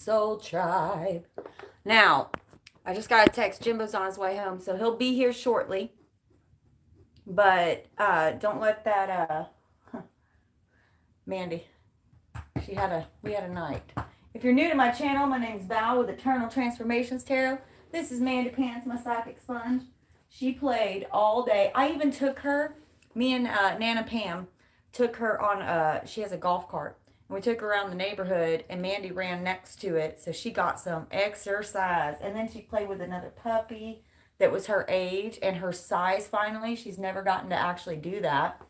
Soul Tribe. Now, I just got a text. Jimbo's on his way home, so he'll be here shortly. But don't let that Mandy. We had a night. If you're new to my channel, my name's Val with Eternal Transformations Tarot. This is Mandy Pants, my psychic sponge. She played all day. I even took her, me and Nana Pam took her on she has a golf cart. And we took her around the neighborhood and Mandy ran next to it. So she got some exercise. And then she played with another puppy that was her age and her size finally. She's never gotten to actually do that.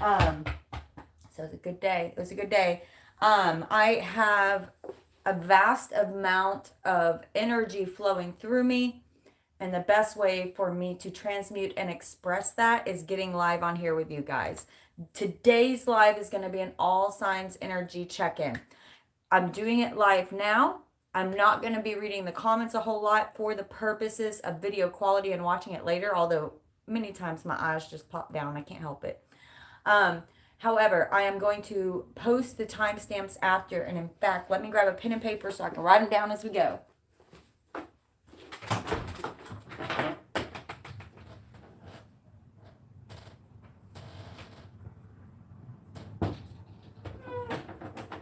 So it was a good day. It was a good day. I have a vast amount of energy flowing through me. And the best way for me to transmute and express that is getting live on here with you guys. Today's live is going to be an all signs energy check-in. I'm doing it live now. I'm not going to be reading the comments a whole lot for the purposes of video quality and watching it later, although many times my eyes just pop down. I can't help it. However, I am going to post the timestamps after, and in fact, let me grab a pen and paper so I can write them down as we go.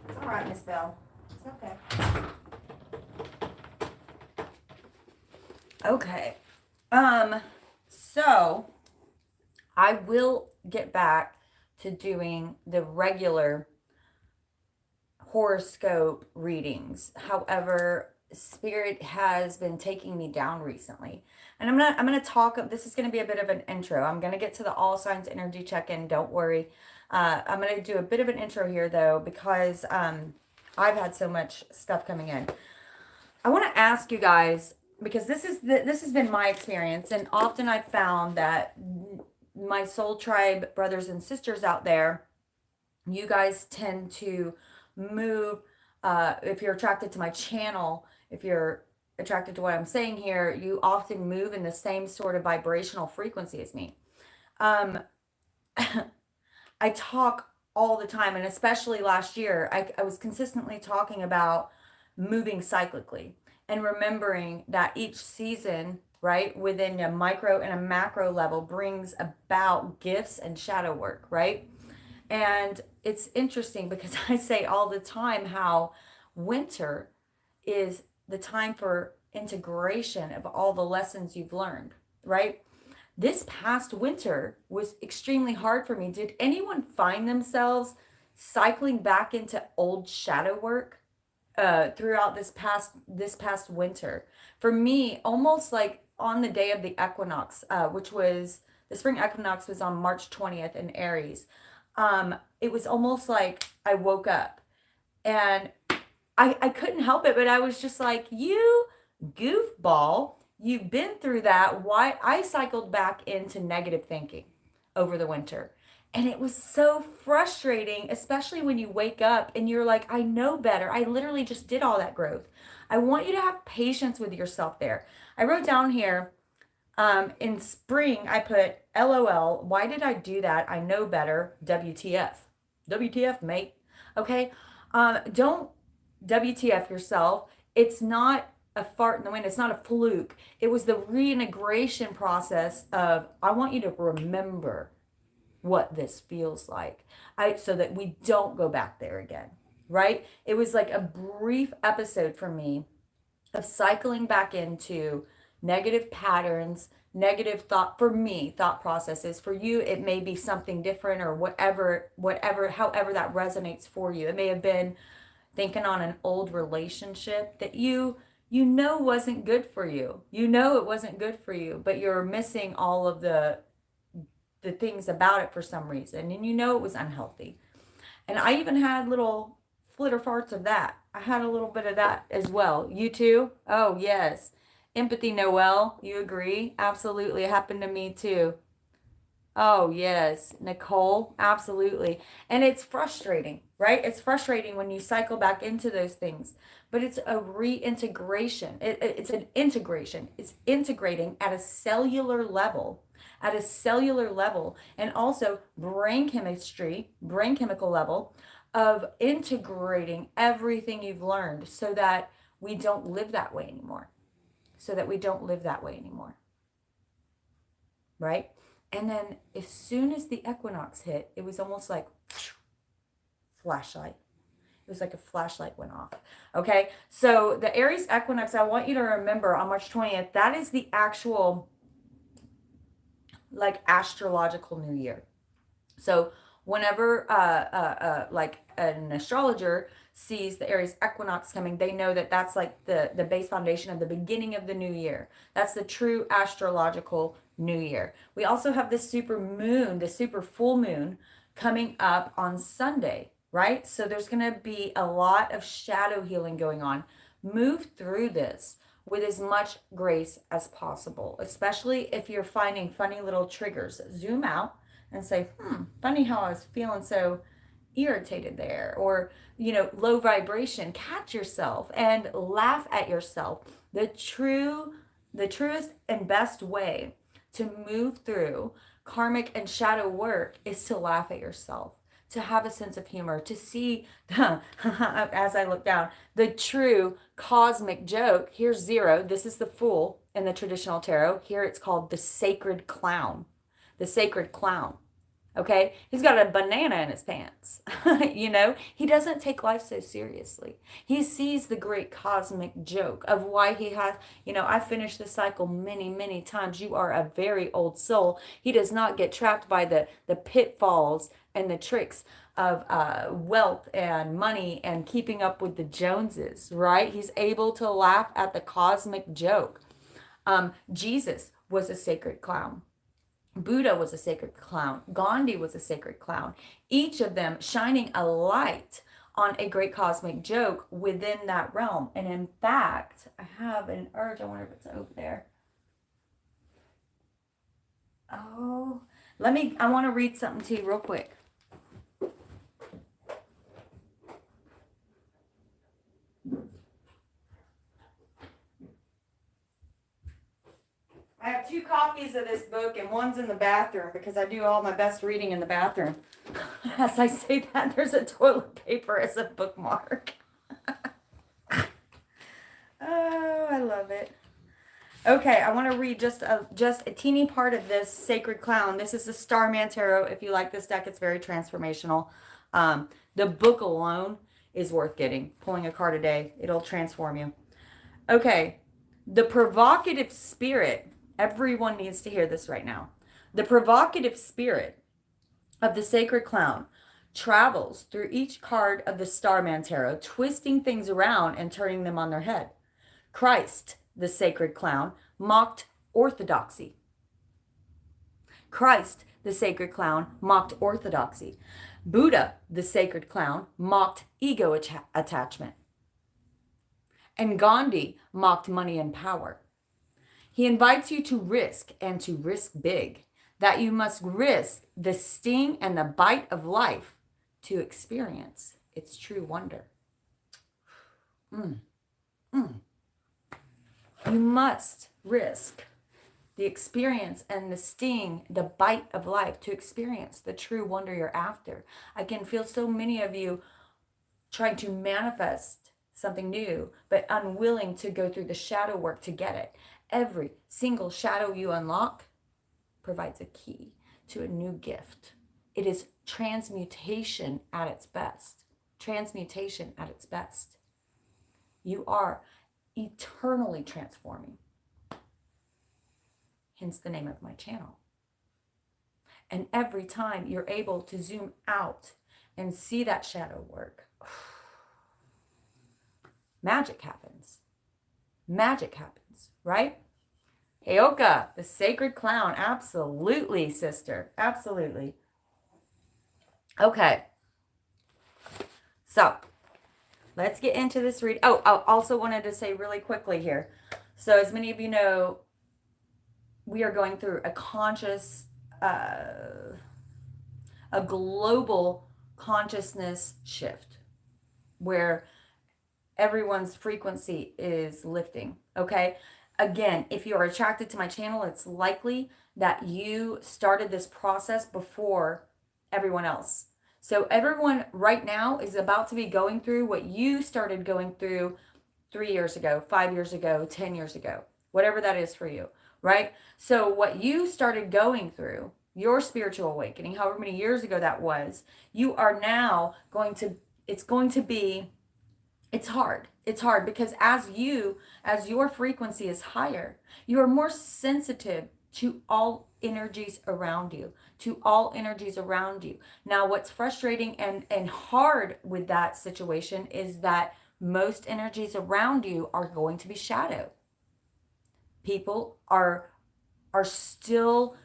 It's all right, Miss Bell. It's okay. Okay. So I will get back to doing the regular horoscope readings. However, Spirit has been taking me down recently. And I'm gonna talk, this is gonna be a bit of an intro. I'm gonna get to the all signs energy check-in, don't worry. I'm gonna do a bit of an intro here though, because I've had so much stuff coming in. I wanna ask you guys, because this has been my experience, and often I've found that my soul tribe brothers and sisters out there, you guys tend to move, if you're attracted to my channel, if you're attracted to what I'm saying here, you often move in the same sort of vibrational frequency as me. I talk all the time, and especially last year, I was consistently talking about moving cyclically and remembering that each season, right, within a micro and a macro level brings about gifts and shadow work, right? And it's interesting because I say all the time how winter is the time for integration of all the lessons you've learned, right? This past winter was extremely hard for me. Did anyone find themselves cycling back into old shadow work throughout this past winter? For me, almost like on the day of the equinox, which was the spring equinox was on March 20th in Aries. It was almost like I woke up and I couldn't help it, but I was just like, you goofball, you've been through that. Why? I cycled back into negative thinking over the winter. And it was so frustrating, especially when you wake up and you're like, I know better. I literally just did all that growth. I want you to have patience with yourself there. I wrote down here, in spring, I put LOL. Why did I do that? I know better. WTF. WTF, mate. Okay. Don't WTF yourself. It's not a fart in the wind. It's not a fluke. It was the reintegration process of, I want you to remember what this feels like, so that we don't go back there again, right? It was like a brief episode for me of cycling back into negative patterns, negative thought processes. For you, it may be something different, or whatever, however that resonates for you. It may have been thinking on an old relationship that you know wasn't good for you. You know it wasn't good for you, but you're missing all of the things about it for some reason, and you know it was unhealthy. And I even had little flitter farts of that. I had a little bit of that as well. You too? Oh yes. Empathy, Noelle, you agree? Absolutely. It happened to me too. Oh yes. Nicole, absolutely. And it's frustrating, right? It's frustrating when you cycle back into those things, but it's a reintegration. It's an integration. It's integrating at a cellular level, and also brain chemistry, brain chemical level, of integrating everything you've learned so that we don't live that way anymore. So that we don't live that way anymore. Right? And then as soon as the equinox hit, it was almost like flashlight. It was like a flashlight went off. Okay? So the Aries equinox, I want you to remember on March 20th, that is the actual like astrological new year. So whenever like an astrologer sees the Aries equinox coming, they know that that's like the base foundation of the beginning of the new year. That's the true astrological new year. We also have the super moon, the super full moon coming up on Sunday, right? So there's going to be a lot of shadow healing going on. Move through this with as much grace as possible, especially if you're finding funny little triggers. Zoom out and say, funny how I was feeling so irritated there, or, low vibration. Catch yourself and laugh at yourself. The truest and best way to move through karmic and shadow work is to laugh at yourself, to have a sense of humor, to see, as I look down, the true cosmic joke. Here's 0. This is the Fool in the traditional tarot. Here it's called the Sacred Clown. The Sacred Clown. Okay? He's got a banana in his pants. He doesn't take life so seriously. He sees the great cosmic joke of why he has, I finished the cycle many, many times. You are a very old soul. He does not get trapped by the pitfalls and the tricks of wealth and money and keeping up with the Joneses, right? He's able to laugh at the cosmic joke. Jesus was a sacred clown. Buddha was a sacred clown. Gandhi was a sacred clown. Each of them shining a light on a great cosmic joke within that realm. And in fact, I have an urge. I wonder if it's over there. Oh, I want to read something to you real quick. I have 2 copies of this book, and one's in the bathroom because I do all my best reading in the bathroom. As I say that, there's a toilet paper as a bookmark. Oh, I love it. Okay, I want to read just a teeny part of this Sacred Clown. This is the Starman Tarot. If you like this deck, it's very transformational. The book alone is worth getting. Pulling a card a day, it'll transform you. Okay, the provocative spirit. Everyone needs to hear this right now. The provocative spirit of the Sacred Clown travels through each card of the Starman Tarot, twisting things around and turning them on their head. Christ, the Sacred Clown, mocked orthodoxy. Christ, the Sacred Clown, mocked orthodoxy. Buddha, the Sacred Clown, mocked ego attachment. And Gandhi mocked money and power. He invites you to risk, and to risk big, that you must risk the sting and the bite of life to experience its true wonder. You must risk the experience and the sting, the bite of life to experience the true wonder you're after. I can feel so many of you trying to manifest something new, but unwilling to go through the shadow work to get it. Every single shadow you unlock provides a key to a new gift. It is transmutation at its best. Transmutation at its best. You are eternally transforming. Hence the name of my channel. And every time you're able to zoom out and see that shadow work, magic happens. Magic happens, right? Heyoka, the Sacred Clown. Absolutely, sister. Absolutely. Okay. So, let's get into this read. Oh, I also wanted to say really quickly here. So, as many of you know, we are going through a conscious, a global consciousness shift where everyone's frequency is lifting. Okay. Again, if you are attracted to my channel, it's likely that you started this process before everyone else. So everyone right now is about to be going through what you started going through 3 years ago, 5 years ago, 10 years ago, whatever that is for you, right? So what you started going through, your spiritual awakening, however many years ago that was, you are now going to, it's going to be, it's hard. It's hard because as your frequency is higher, you are more sensitive to all energies around you, to all energies around you. Now, what's frustrating and hard with that situation is that most energies around you are going to be shadow. People are still,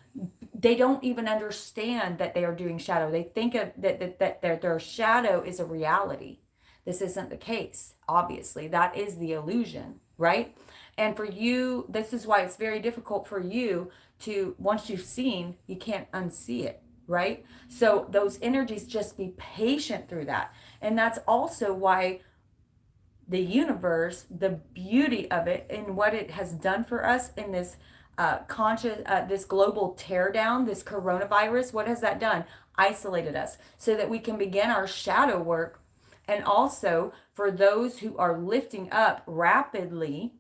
they don't even understand that they are doing shadow. They think of that their shadow is a reality. This isn't the case. Obviously, that is the illusion, right? And for you, this is why it's very difficult for you to, once you've seen, you can't unsee it, right? So those energies, just be patient through that. And that's also why the universe, the beauty of it and what it has done for us in this this global teardown, this coronavirus, what has that done? Isolated us so that we can begin our shadow work. And also for those who are lifting up rapidly,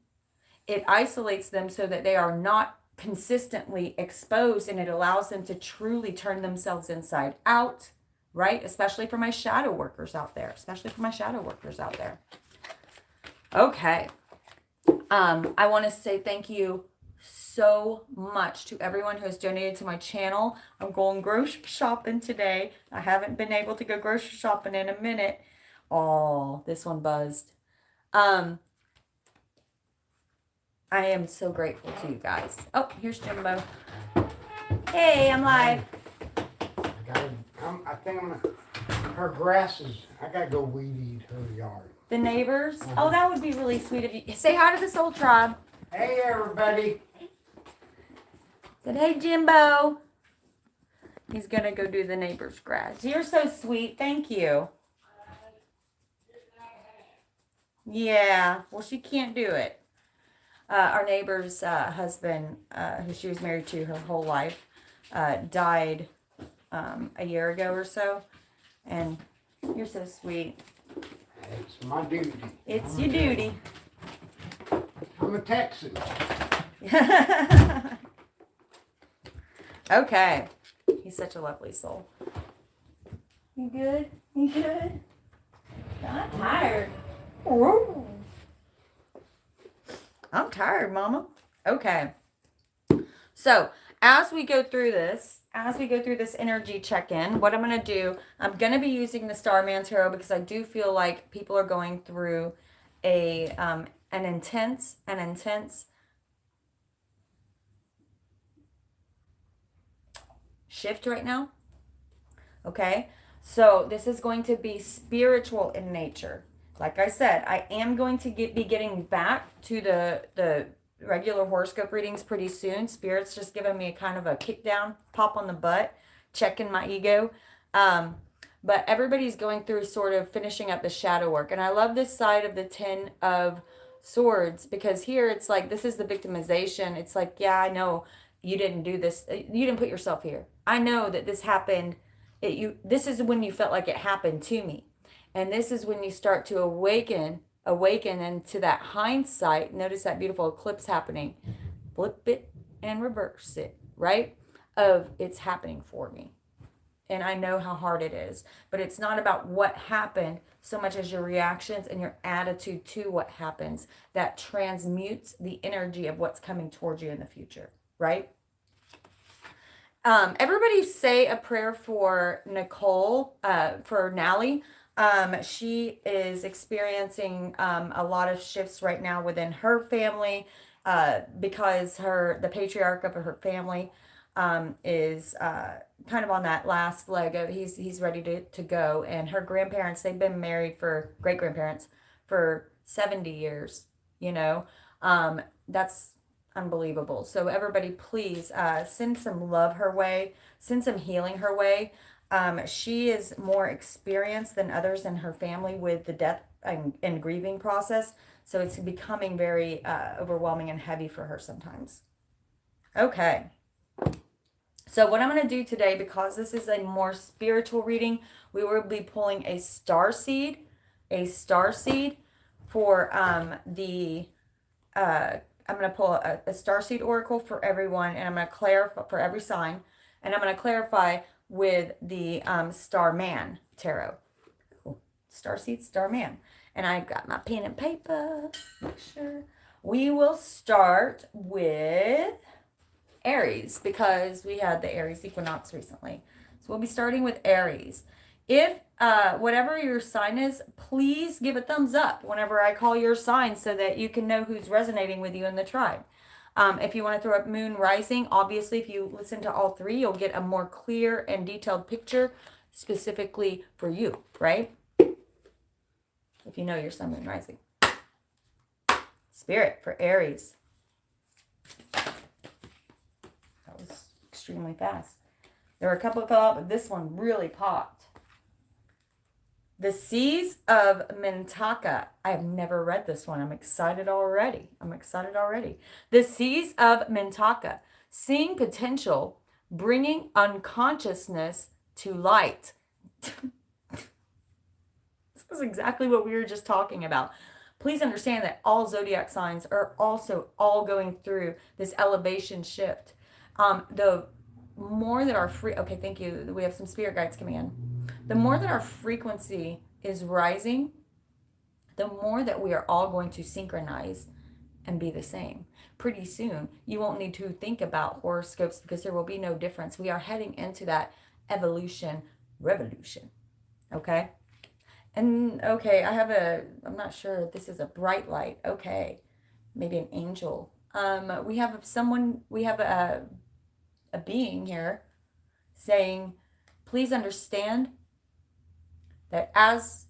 it isolates them so that they are not consistently exposed, and it allows them to truly turn themselves inside out, right? Especially for my shadow workers out there, Okay. I want to say thank you so much to everyone who has donated to my channel. I'm going grocery shopping today. I haven't been able to go grocery shopping in a minute. Oh, this one buzzed. I am so grateful to you guys. Oh, here's Jimbo. Hey, I'm live. I think I'm gonna, her grasses, I gotta go weed eat her yard. The neighbors? Oh, that would be really sweet of you. Say hi to the soul tribe. Hey, everybody. Said, hey, Jimbo. He's gonna go do the neighbor's grass. You're so sweet. Thank you. Yeah, well, she can't do it. Our neighbor's husband, who she was married to her whole life, died a year ago or so. And you're so sweet. It's my duty. It's your duty. I'm a Texan. Okay. He's such a lovely soul. You good? You good? I'm tired. Ooh. I'm tired, Mama. Okay. So, as we go through this energy check-in, what I'm going to do, I'm going to be using the Starman Tarot because I do feel like people are going through an intense shift right now. Okay? So, this is going to be spiritual in nature. Like I said, I am going to be getting back to the regular horoscope readings pretty soon. Spirit's just giving me a kind of a kick down, pop on the butt, checking my ego. But everybody's going through sort of finishing up the shadow work. And I love this side of the 10 of Swords because here it's like, this is the victimization. It's like, yeah, I know you didn't do this. You didn't put yourself here. I know that this happened. This is when you felt like it happened to me. And this is when you start to awaken into that hindsight. Notice that beautiful eclipse happening. Flip it and reverse it, right? Of it's happening for me. And I know how hard it is. But it's not about what happened so much as your reactions and your attitude to what happens that transmutes the energy of what's coming towards you in the future, right? Everybody say a prayer for Nicole, for Nally. She is experiencing a lot of shifts right now within her family because the patriarch of her family is kind of on that last leg of he's ready to go. And her grandparents, they've been married great-grandparents for 70 years, that's unbelievable. So everybody, please send some love her way, send some healing her way. She is more experienced than others in her family with the death and grieving process. So it's becoming very overwhelming and heavy for her sometimes. Okay. So what I'm going to do today, because this is a more spiritual reading, we will be pulling a star seed for I'm going to pull a star seed oracle for everyone, and I'm going to clarify for every sign, and I'm going to clarify with the Star Man Tarot. Ooh, star seed, Star Man. And I've got my pen and paper. Make sure. We will start with Aries, because we had the Aries equinox recently. So we'll be starting with Aries. If whatever your sign is, please give a thumbs up whenever I call your sign so that you can know who's resonating with you in the tribe. If you want to throw up moon rising, obviously if you listen to all three, you'll get a more clear and detailed picture specifically for you, right? If you know your sun, moon, rising. Spirit for Aries. That was extremely fast. There were a couple that fell out, but this one really popped. The Seas of Mintaka. I have never read this one. I'm excited already. The Seas of Mintaka. Seeing potential, bringing unconsciousness to light. This is exactly what we were just talking about. Please understand that all zodiac signs are also all going through this elevation shift. The more that our okay, thank you. We have some spirit guides coming in. The more that our frequency is rising, the more that we are all going to synchronize and be the same. Pretty soon, you won't need to think about horoscopes because there will be no difference. We are heading into that evolution revolution. Okay? And okay, I'm not sure if this is a bright light. Okay. Maybe an angel. We have a being here saying, please understand that as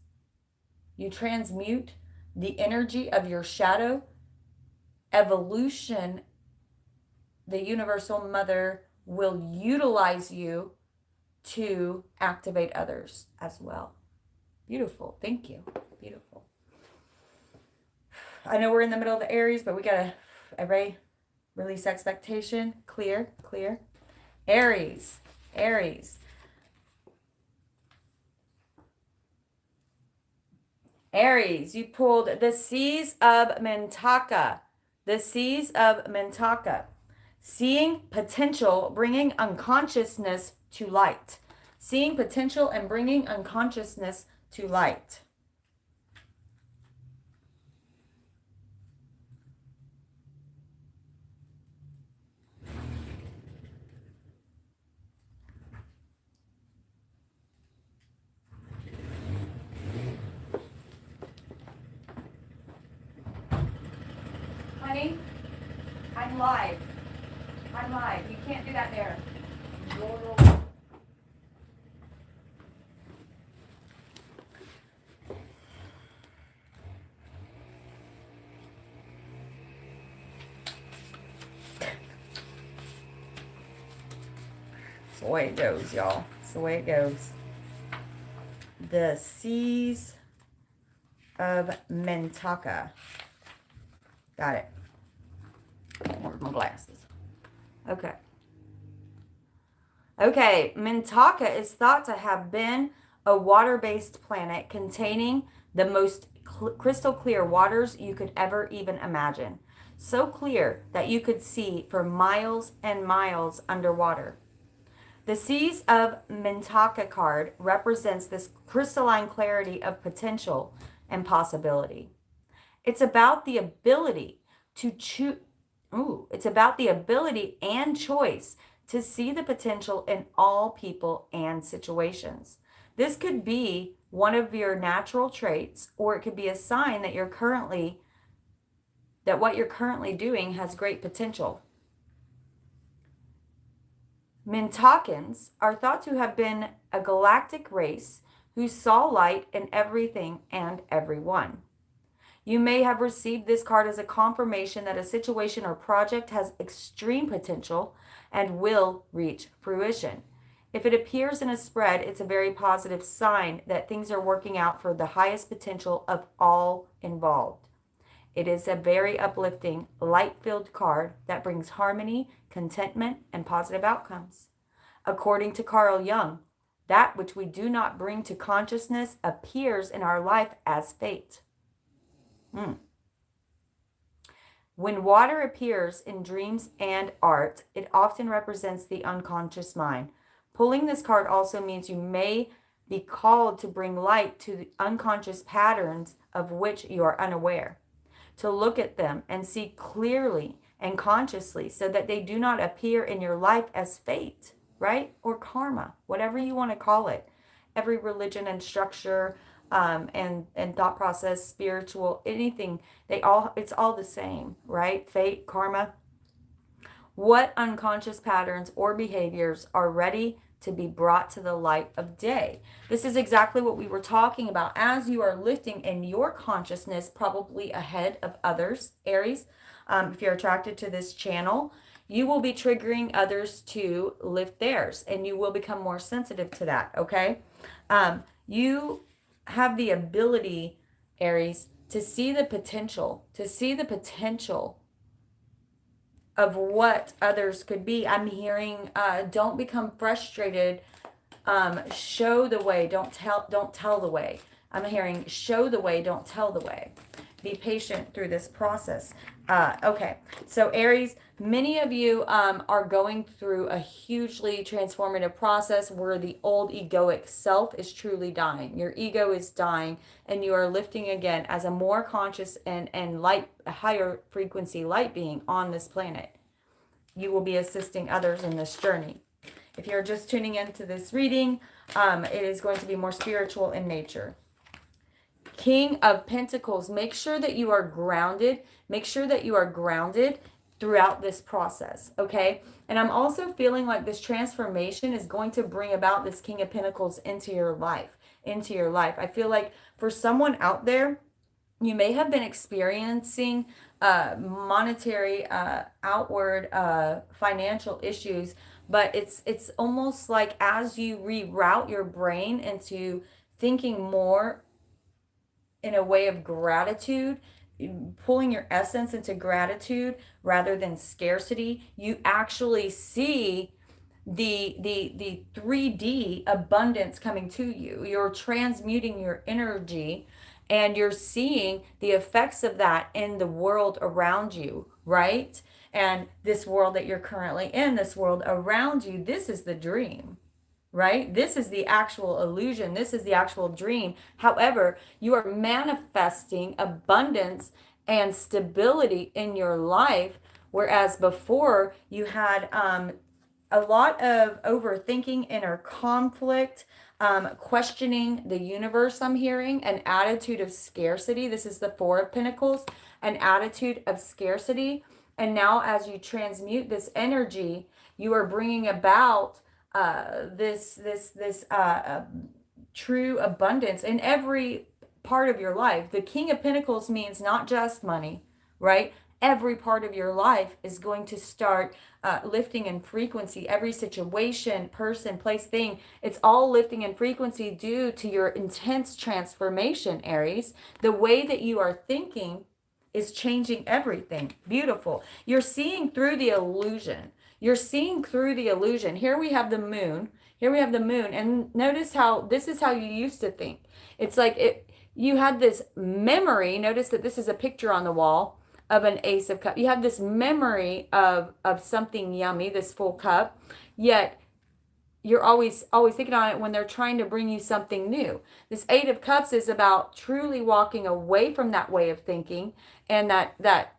you transmute the energy of your shadow, evolution, the universal mother will utilize you to activate others as well. Beautiful. Thank you. Beautiful. I know we're in the middle of the Aries, but we got to release expectation. Clear. Aries. Aries, you pulled the Seas of Mintaka. The Seas of Mintaka. Seeing potential, bringing unconsciousness to light. Seeing potential and bringing unconsciousness to light. Honey, I'm live. You can't do that there. It's the way it goes, y'all. It's the way it goes. The Seas of Mintaka. Got it. Where's my glasses? Okay. Mintaka is thought to have been a water-based planet containing the most crystal clear waters you could ever even imagine. So clear that you could see for miles and miles underwater. The Seas of Mintaka card represents this crystalline clarity of potential and possibility. It's about the ability to choose. It's about the ability and choice to see the potential in all people and situations. This could be one of your natural traits, or it could be a sign that what you're currently doing has great potential. Mintakans are thought to have been a galactic race who saw light in everything and everyone. You may have received this card as a confirmation that a situation or project has extreme potential and will reach fruition. If it appears in a spread, it's a very positive sign that things are working out for the highest potential of all involved. It is a very uplifting, light-filled card that brings harmony, contentment, and positive outcomes. According to Carl Jung, that which we do not bring to consciousness appears in our life as fate. When water appears in dreams and art, it often represents the unconscious mind. Pulling this card also means you may be called to bring light to the unconscious patterns of which you are unaware, to look at them and see clearly and consciously so that they do not appear in your life as fate, right? Or karma, whatever you want to call it. Every religion and structure and thought process, spiritual, anything, it's all the same, right? Fate, karma. What unconscious patterns or behaviors are ready to be brought to the light of day? This is exactly what we were talking about. As you are lifting in your consciousness, probably ahead of others, Aries, if you're attracted to this channel, you will be triggering others to lift theirs, and you will become more sensitive to that, okay? You have the ability, Aries, to see the potential, of what others could be. I'm hearing, don't become frustrated. Show the way. Don't tell the way. I'm hearing show the way. Don't tell the way. Be patient through this process. Okay. So Aries, many of you are going through a hugely transformative process where the old egoic self is truly dying. Your ego is dying, and you are lifting again as a more conscious and light, a higher frequency light being on this planet. You will be assisting others in this journey. If you're just tuning into this reading, it is going to be more spiritual in nature. King of Pentacles, make sure that you are grounded. Make sure that you are grounded throughout this process, okay? And I'm also feeling like this transformation is going to bring about this King of Pentacles into your life, I feel like for someone out there, you may have been experiencing monetary, outward financial issues, but it's almost like as you reroute your brain into thinking more in a way of gratitude, pulling your essence into gratitude rather than scarcity, you actually see the 3D abundance coming to you. You're transmuting your energy, and you're seeing the effects of that in the world around you, right? And this world that you're currently in, this world around you, this is the dream, right? This is the actual illusion. This is the actual dream. However, you are manifesting abundance and stability in your life, whereas before you had a lot of overthinking, inner conflict, questioning the universe. I'm hearing an attitude of scarcity. This is the Four of Pentacles, an attitude of scarcity. And now as you transmute this energy, you are bringing about this true abundance in every part of your life. The King of Pentacles means not just money, right? Every part of your life is going to start lifting in frequency. Every situation, person, place, thing, it's all lifting in frequency due to your intense transformation, Aries. The way that you are thinking is changing everything. Beautiful. You're seeing through the illusion. You're seeing through the illusion. Here we have the moon. And notice how this is how you used to think. It's like you had this memory. Notice that this is a picture on the wall of an Ace of Cups. You have this memory of something yummy, this full cup, yet you're always thinking on it when they're trying to bring you something new. This Eight of Cups is about truly walking away from that way of thinking and that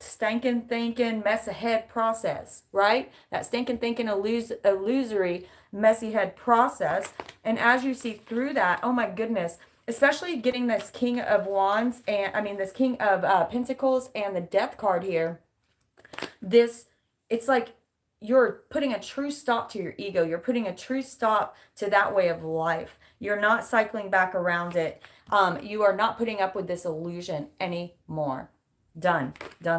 stinking thinking, mess ahead process, right? That stinking thinking, illusory, messy head process. And as you see through that, oh my goodness, especially getting this King of Wands and this King of Pentacles and the Death card here, it's like you're putting a true stop to your ego. You're putting a true stop to that way of life. You're not cycling back around it. You are not putting up with this illusion anymore. Done,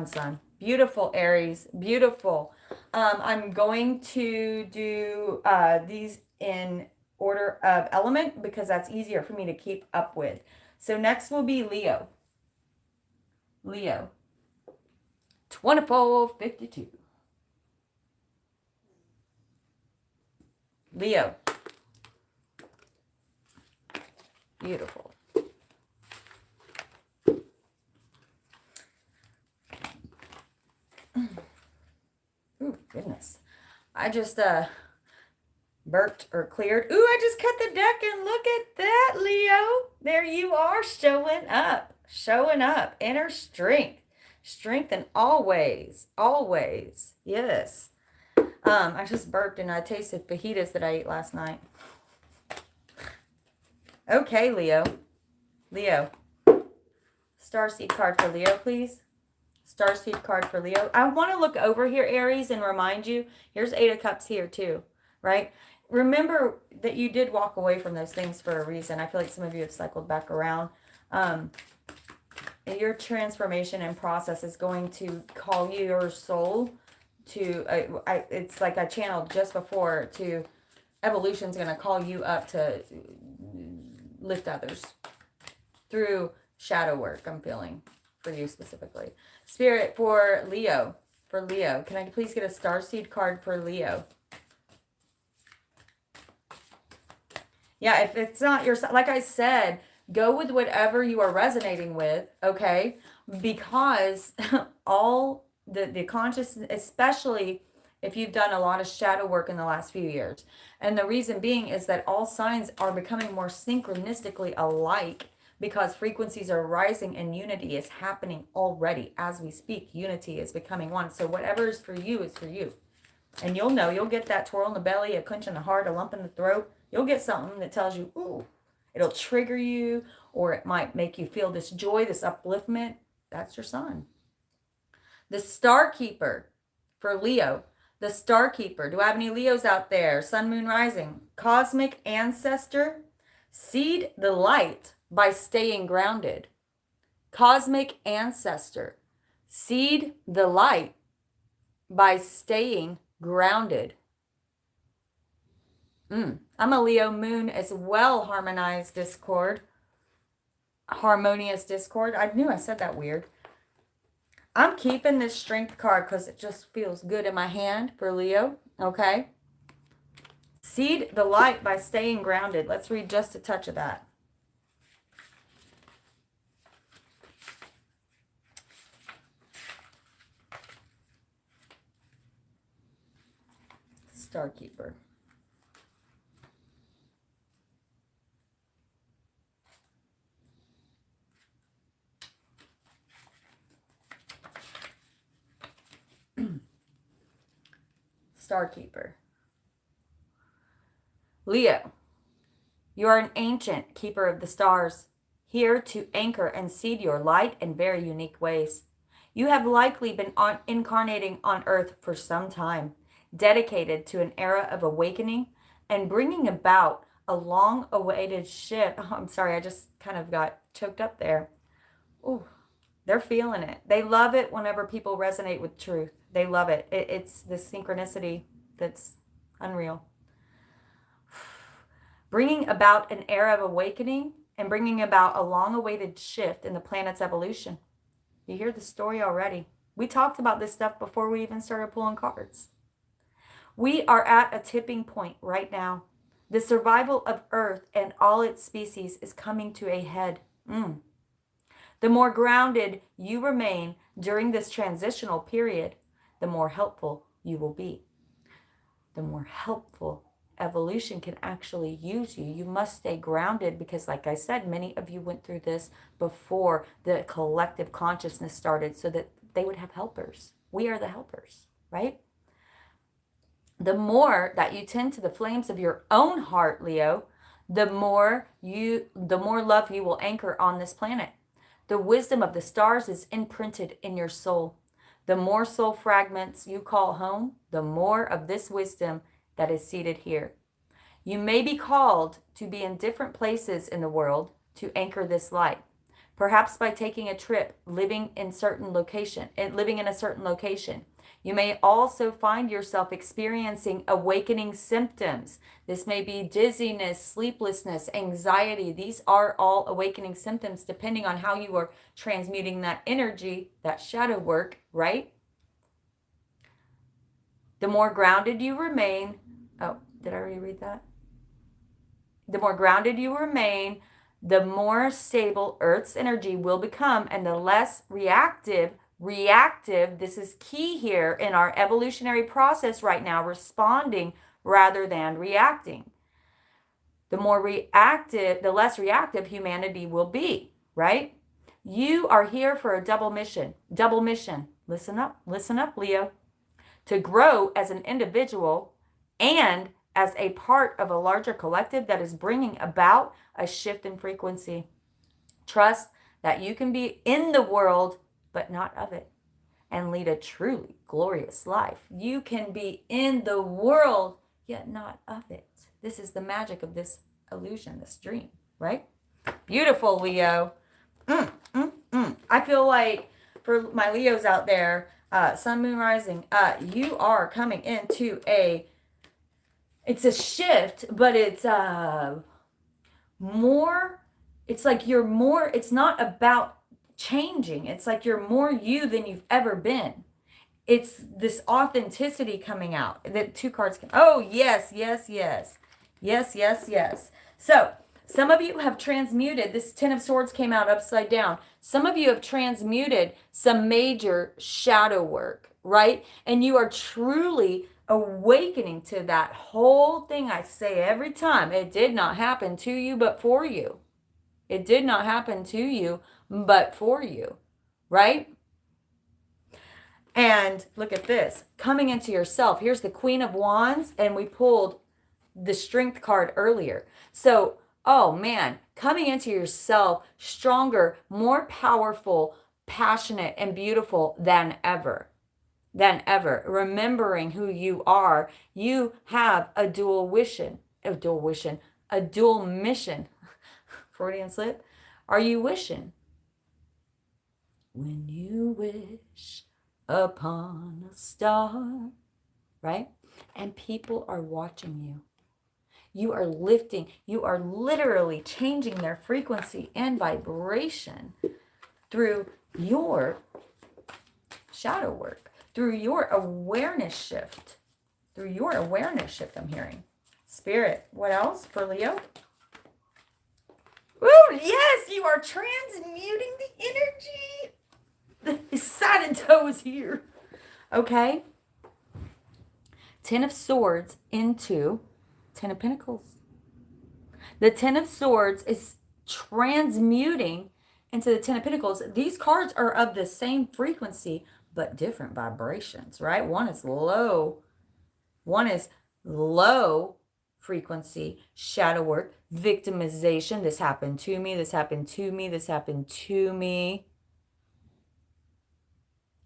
son. Beautiful, Aries. Beautiful. I'm going to do these in order of element because that's easier for me to keep up with. So next will be Leo. 2452. Leo. Beautiful. Ooh, goodness. I just burped or cleared. Ooh, I just cut the deck and look at that, Leo. There you are, showing up. Showing up. Inner strength. Strength in all ways. Always. Yes. I just burped and I tasted fajitas that I ate last night. Okay, Leo. Leo. Starseed card for Leo, please. Starseed card for Leo. I want to look over here, Aries, and remind you, here's 8 of Cups here too, right? Remember that you did walk away from those things for a reason. I feel like some of you have cycled back around. Your transformation and process is going to call your soul to, it's like I channeled just before, to evolution's going to call you up to lift others through shadow work, I'm feeling, for you specifically. Spirit for Leo. For Leo. Can I please get a starseed card for Leo? Yeah, if it's not your, like I said, go with whatever you are resonating with, okay? Because all the consciousness, especially if you've done a lot of shadow work in the last few years. And the reason being is that all signs are becoming more synchronistically alike, because frequencies are rising and unity is happening already as we speak. Unity is becoming one. So whatever is for you is for you. And you'll know, you'll get that twirl in the belly, a clench in the heart, a lump in the throat. You'll get something that tells you, ooh, it'll trigger you, or it might make you feel this joy, this upliftment. That's your sign. The Star Keeper for Leo. The Star Keeper. Do I have any Leos out there? Sun, Moon, Rising. Cosmic Ancestor. Seed the light by staying grounded. Cosmic Ancestor. Seed the light by staying grounded. I'm a Leo Moon as well. Harmonized Discord. Harmonious Discord. I knew I said that weird. I'm keeping this Strength card because it just feels good in my hand for Leo. Okay. Seed the light by staying grounded. Let's read just a touch of that. Star Keeper. Star Keeper. Leo, you are an ancient keeper of the stars, here to anchor and seed your light in very unique ways. You have likely been incarnating on Earth for some time, dedicated to an era of awakening and bringing about a long-awaited shift. Oh, I'm sorry, I just kind of got choked up there. Ooh, they're feeling it. They love it whenever people resonate with truth. They love it. It's this synchronicity that's unreal. Bringing about an era of awakening and bringing about a long-awaited shift in the planet's evolution. You hear the story already. We talked about this stuff before we even started pulling cards. We are at a tipping point right now. The survival of Earth and all its species is coming to a head. The more grounded you remain during this transitional period, the more helpful you will be. The more helpful evolution can actually use you. You must stay grounded because, like I said, many of you went through this before the collective consciousness started so that they would have helpers. We are the helpers, right? The more that you tend to the flames of your own heart, Leo, the more love you will anchor on this planet. The wisdom of the stars is imprinted in your soul. The more soul fragments you call home, the more of this wisdom that is seated here. You may be called to be in different places in the world to anchor this light. Perhaps by taking a trip, living in a certain location. You may also find yourself experiencing awakening symptoms. This may be dizziness, sleeplessness, anxiety. These are all awakening symptoms depending on how you are transmuting that energy, that shadow work, right? The more grounded you remain, Did I already read that? The more grounded you remain, the more stable Earth's energy will become, and the less reactive, this is key here in our evolutionary process right now, responding rather than reacting. The more reactive, the less reactive humanity will be, right? You are here for a double mission. Double mission. Listen up, Leo. To grow as an individual and as a part of a larger collective that is bringing about a shift in frequency. Trust that you can be in the world, but not of it, and lead a truly glorious life. You can be in the world, yet not of it. This is the magic of this illusion, this dream, right? Beautiful, Leo. I feel like for my Leos out there, Sun, Moon, Rising, you are coming into it's a shift, but it's more, it's like you're more, it's not about changing. It's like you're more you than you've ever been. It's this authenticity coming out. The two cards come. Oh, yes. So some of you have transmuted. This Ten of Swords came out upside down. Some of you have transmuted some major shadow work, right? And you are truly awakening to that whole thing I say every time. It did not happen to you, but for you. It did not happen to you, but for you, right? And look at this, coming into yourself. Here's the Queen of Wands, and we pulled the Strength card earlier. So, oh man, coming into yourself stronger, more powerful, passionate, and beautiful than ever. Remembering who you are. You have a dual mission. Freudian slip. Are you wishing? When you wish upon a star, right? And people are watching you. You are lifting, you are literally changing their frequency and vibration through your shadow work, through your awareness shift. I'm hearing. Spirit, what else for Leo? Woo, yes, you are transmuting the energy. The Saturn toe is here. Okay. Ten of Swords into Ten of Pentacles. The Ten of Swords is transmuting into the Ten of Pentacles. These cards are of the same frequency, but different vibrations, right? One is low frequency, shadow work, victimization. This happened to me.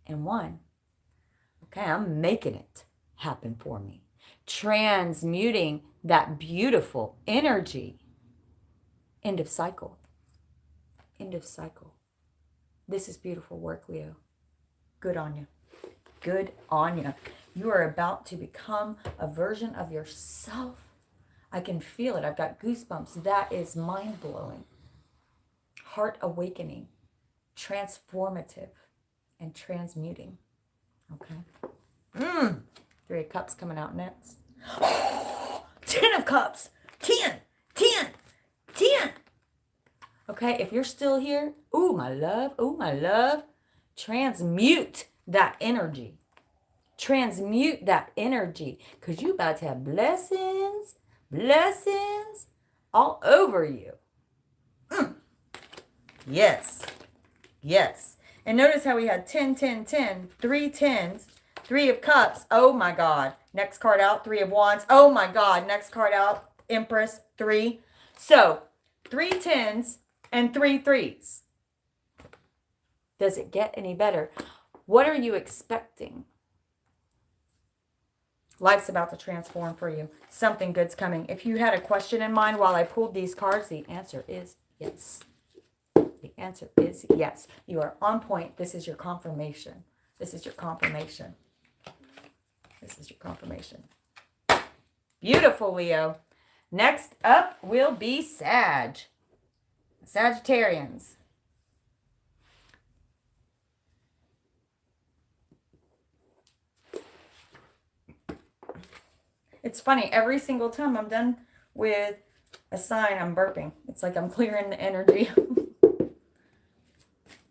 And one, okay, I'm making it happen for me. Transmuting that beautiful energy. End of cycle. This is beautiful work, Leo. Good on you. You are about to become a version of yourself. I can feel it. I've got goosebumps. That is mind-blowing. Heart awakening. Transformative. And transmuting. Okay. Three of Cups coming out next. 10 of Cups. 10. Okay, if you're still here, ooh, my love. Transmute that energy. Because you about to have blessings all over you. Yes. And notice how we had 10, 3 tens, 3 of Cups. Oh my God. Next card out, 3 of Wands. Oh my God. Next card out, Empress, 3. So, 3 tens and 3 threes. Does it get any better? What are you expecting? Life's about to transform for you. Something good's coming. If you had a question in mind while I pulled these cards, the answer is yes. The answer is yes. You are on point. This is your confirmation. Beautiful, Leo. Next up will be Sagittarians. It's funny. Every single time I'm done with a sign, I'm burping. It's like I'm clearing the energy.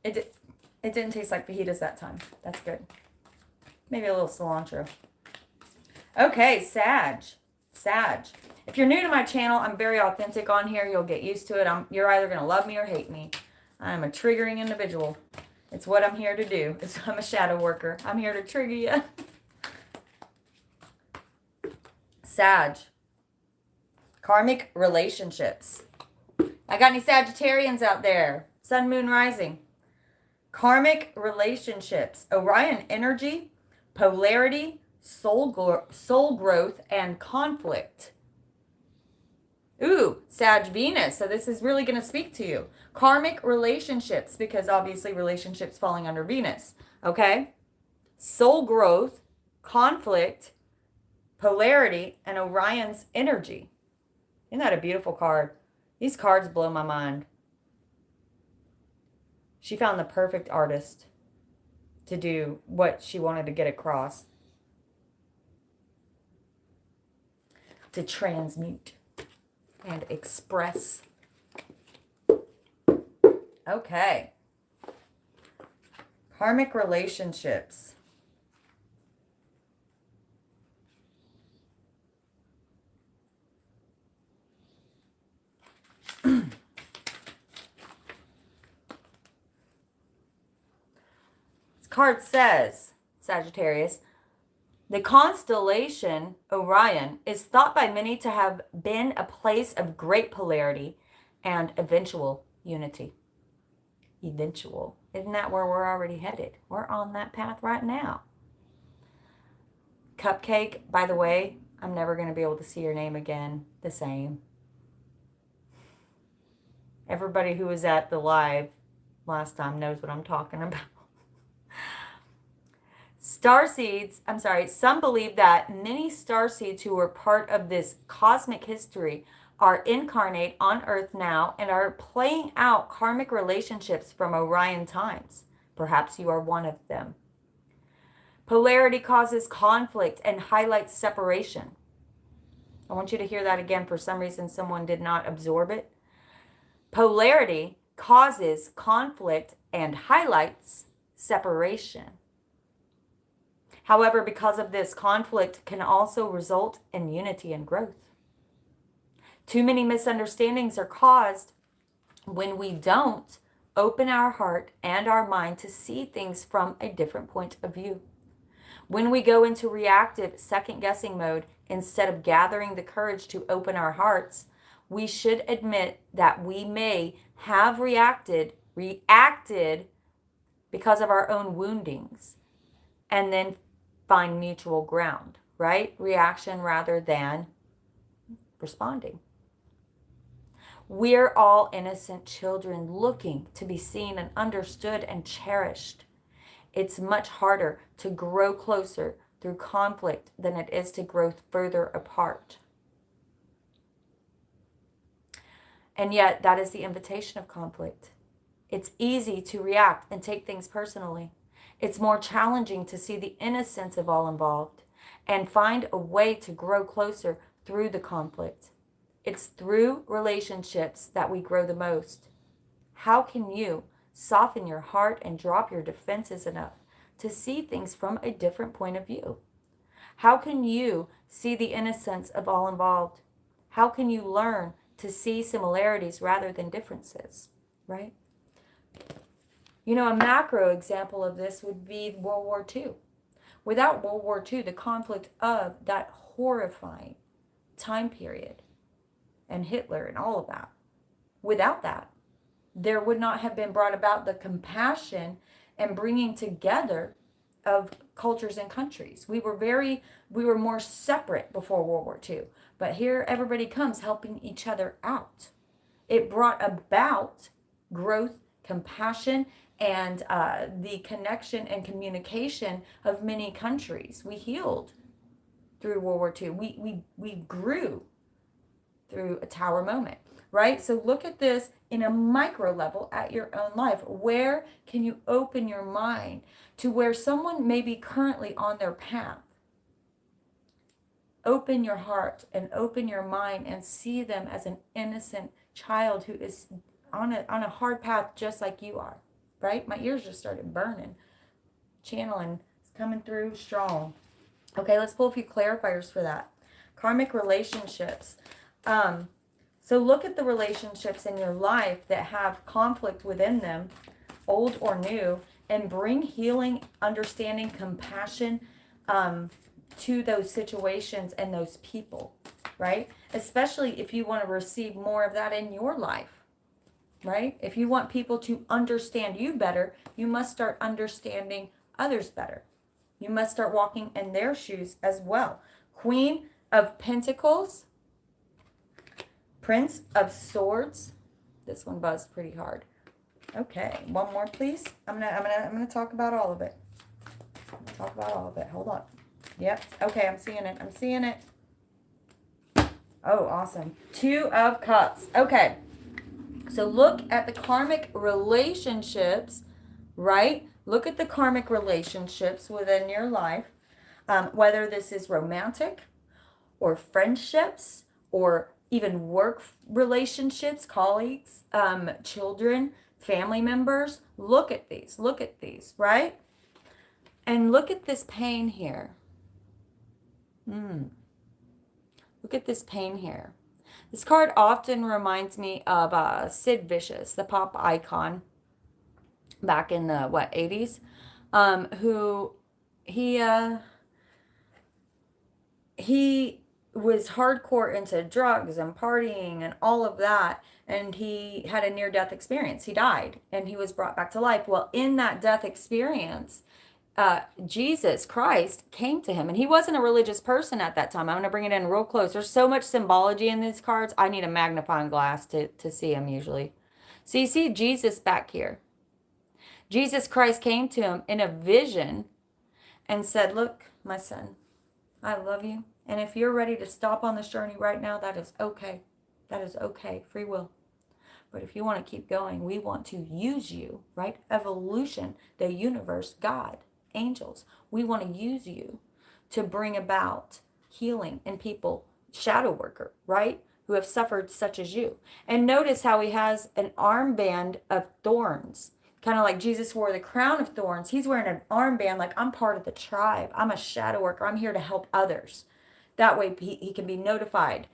It didn't taste like fajitas that time. That's good. Maybe a little cilantro. Okay, Sag. If you're new to my channel, I'm very authentic on here. You'll get used to it. You're either going to love me or hate me. I'm a triggering individual. It's what I'm here to do. I'm a shadow worker. I'm here to trigger you. Sag. Karmic relationships. I got any Sagittarians out there? Sun, moon, rising. Karmic relationships. Orion energy, polarity, soul growth, and conflict. Ooh, Sag Venus. So this is really going to speak to you. Karmic relationships, because obviously relationships falling under Venus. Okay? Soul growth, conflict, polarity, and Orion's energy. Isn't that a beautiful card? These cards blow my mind. She found the perfect artist to do what she wanted to get across. To transmute and express. Okay. Karmic relationships. This card says, Sagittarius, the constellation Orion is thought by many to have been a place of great polarity and eventual unity. Eventual. Isn't that where we're already headed? We're on that path right now. Cupcake, by the way, I'm never going to be able to see your name again the same. Everybody who was at the live last time knows what I'm talking about. Some believe that many starseeds who were part of this cosmic history are incarnate on Earth now and are playing out karmic relationships from Orion times. Perhaps you are one of them. Polarity causes conflict and highlights separation. I want you to hear that again. For some reason, someone did not absorb it. Polarity causes conflict and highlights separation. However, because of this, conflict can also result in unity and growth. Too many misunderstandings are caused when we don't open our heart and our mind to see things from a different point of view. When we go into reactive, second-guessing mode, instead of gathering the courage to open our hearts, we should admit that we may have reacted because of our own woundings, and then find mutual ground, right? Reaction rather than responding. We're all innocent children looking to be seen and understood and cherished. It's much harder to grow closer through conflict than it is to grow further apart. And yet, that is the invitation of conflict. It's easy to react and take things personally. It's more challenging to see the innocence of all involved and find a way to grow closer through the conflict. It's through relationships that we grow the most. How can you soften your heart and drop your defenses enough to see things from a different point of view? How can you see the innocence of all involved? How can you learn to see similarities rather than differences, right? You know, a macro example of this would be World War II. Without World War II, the conflict of that horrifying time period and Hitler and all of that, without that, there would not have been brought about the compassion and bringing together of cultures and countries. We were more separate before World War II, but here everybody comes helping each other out. It brought about growth, compassion, and the connection and communication of many countries. We healed through World War II. We grew through a tower moment, right? So look at this in a micro level at your own life. Where can you open your mind to where someone may be currently on their path Open your heart and open your mind and see them as an innocent child who is on a hard path just like you are, right? My ears just started burning. Channeling is coming through strong. Okay, let's pull a few clarifiers for that. Karmic relationships. So look at the relationships in your life that have conflict within them, old or new, and bring healing, understanding, compassion to those situations and those people, right? Especially if you want to receive more of that in your life, right? If you want people to understand you better, you must start understanding others better. You must start walking in their shoes as well. Queen of Pentacles, Prince of Swords. This one buzzed pretty hard. Okay, one more, please. I'm gonna talk about all of it. Talk about all of it. Hold on. Yep. Okay, I'm seeing it. I'm seeing it. Oh, awesome. Two of Cups. Okay. So look at the karmic relationships, right? Look at the karmic relationships within your life, whether this is romantic or friendships or even work relationships, colleagues, children, family members. Look at these, right? And look at this pain here. Look at this pain here. This card often reminds me of Sid Vicious, the pop icon back in the, 80s, who he was hardcore into drugs and partying and all of that, and he had a near-death experience. He died, and he was brought back to life. Well, in that death experience, Jesus Christ came to him, and he wasn't a religious person at that time. I'm going to bring it in real close. There's so much symbology in these cards. I need a magnifying glass to see them usually. So you see Jesus back here. Jesus Christ came to him in a vision and said, look, my son, I love you. And if you're ready to stop on this journey right now, that is okay. That is okay. Free will. But if you want to keep going, we want to use you, right? Evolution, the universe, God, angels. We want to use you to bring about healing in people, shadow worker, right? Who have suffered such as you. And notice how he has an armband of thorns. Kind of like Jesus wore the crown of thorns. He's wearing an armband like, I'm part of the tribe. I'm a shadow worker. I'm here to help others. That way he can be notified.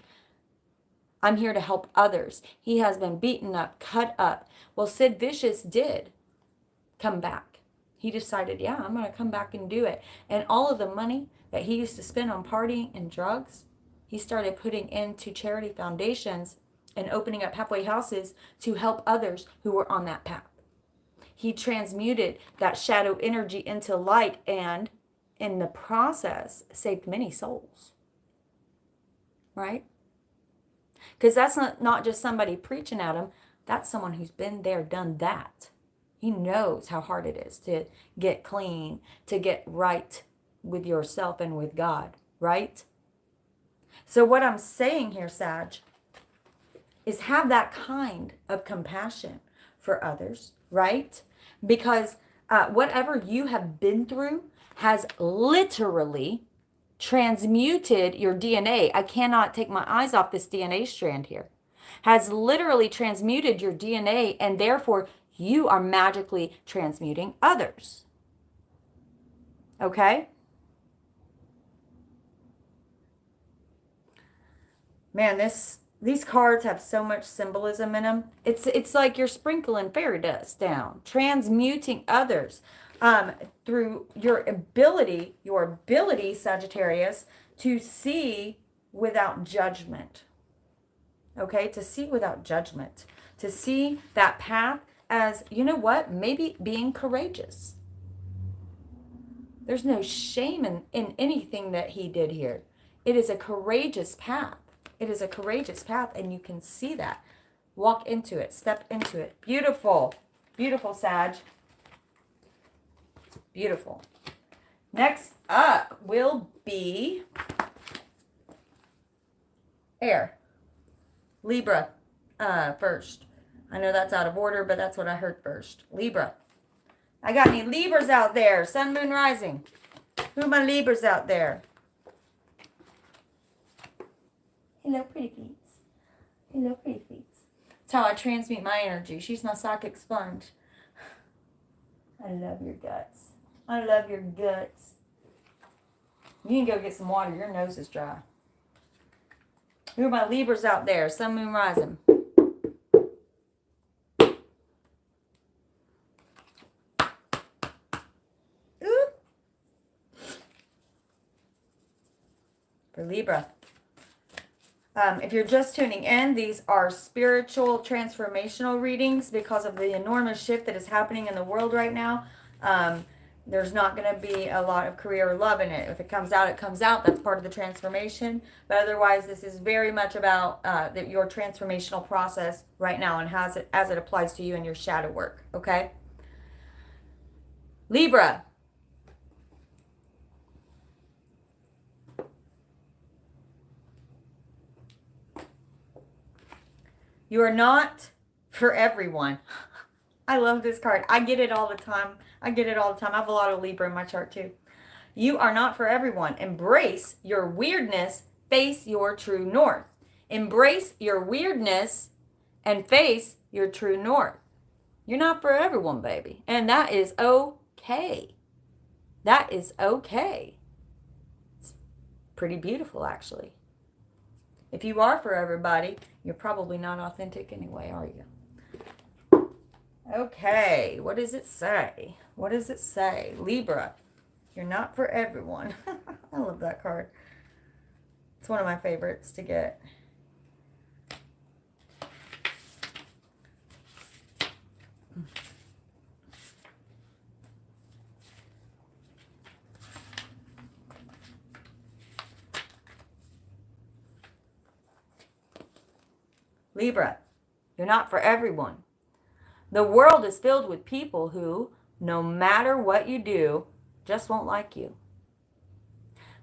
I'm here to help others. He has been beaten up, cut up. Well, Sid Vicious did come back. He decided, yeah, I'm going to come back and do it. And all of the money that he used to spend on partying and drugs, he started putting into charity foundations and opening up halfway houses to help others who were on that path. He transmuted that shadow energy into light and in the process saved many souls. Right? Because that's not just somebody preaching at him. That's someone who's been there, done that. He knows how hard it is to get clean, to get right with yourself and with God, right? So what I'm saying here, Sag, is have that kind of compassion for others, right? Because whatever you have been through has literally transmuted your DNA. I cannot take my eyes off this DNA strand here. Has literally transmuted your DNA, and therefore you are magically transmuting others. Okay? Man, these cards have so much symbolism in them. It's like you're sprinkling fairy dust down, transmuting others. Through your ability, Sagittarius, to see without judgment. Okay, to see without judgment. To see that path as, you know what, maybe being courageous. There's no shame in anything that he did here. It is a courageous path. It is a courageous path, and you can see that. Walk into it. Step into it. Beautiful. Beautiful, Sag. Beautiful. Next up will be air. Libra first. I know that's out of order, but that's what I heard first. Libra. I got any Libras out there? Sun, moon, rising. Who are my Libras out there? Hello, pretty feet. Hello, pretty feet. That's how I transmute my energy. She's my psychic sponge. I love your guts. I love your guts. You can go get some water. Your nose is dry. Who are my Libras out there? Sun, Moon, Rising. Ooh. For Libra. If you're just tuning in, these are spiritual transformational readings because of the enormous shift that is happening in the world right now. There's not going to be a lot of career or love in it. If it comes out, it comes out. That's part of the transformation. But otherwise, this is very much about your transformational process right now and as it applies to you and your shadow work. Okay? Libra. You are not for everyone. I love this card. I get it all the time. I have a lot of Libra in my chart too. You are not for everyone. Embrace your weirdness. Face your true north. Embrace your weirdness and face your true north. You're not for everyone, baby. And that is okay. That is okay. It's pretty beautiful, actually. If you are for everybody, you're probably not authentic anyway, are you? Okay, what does it say? What does it say? Libra, you're not for everyone. I love that card. It's one of my favorites to get. Libra, you're not for everyone. The world is filled with people who, no matter what you do, just won't like you.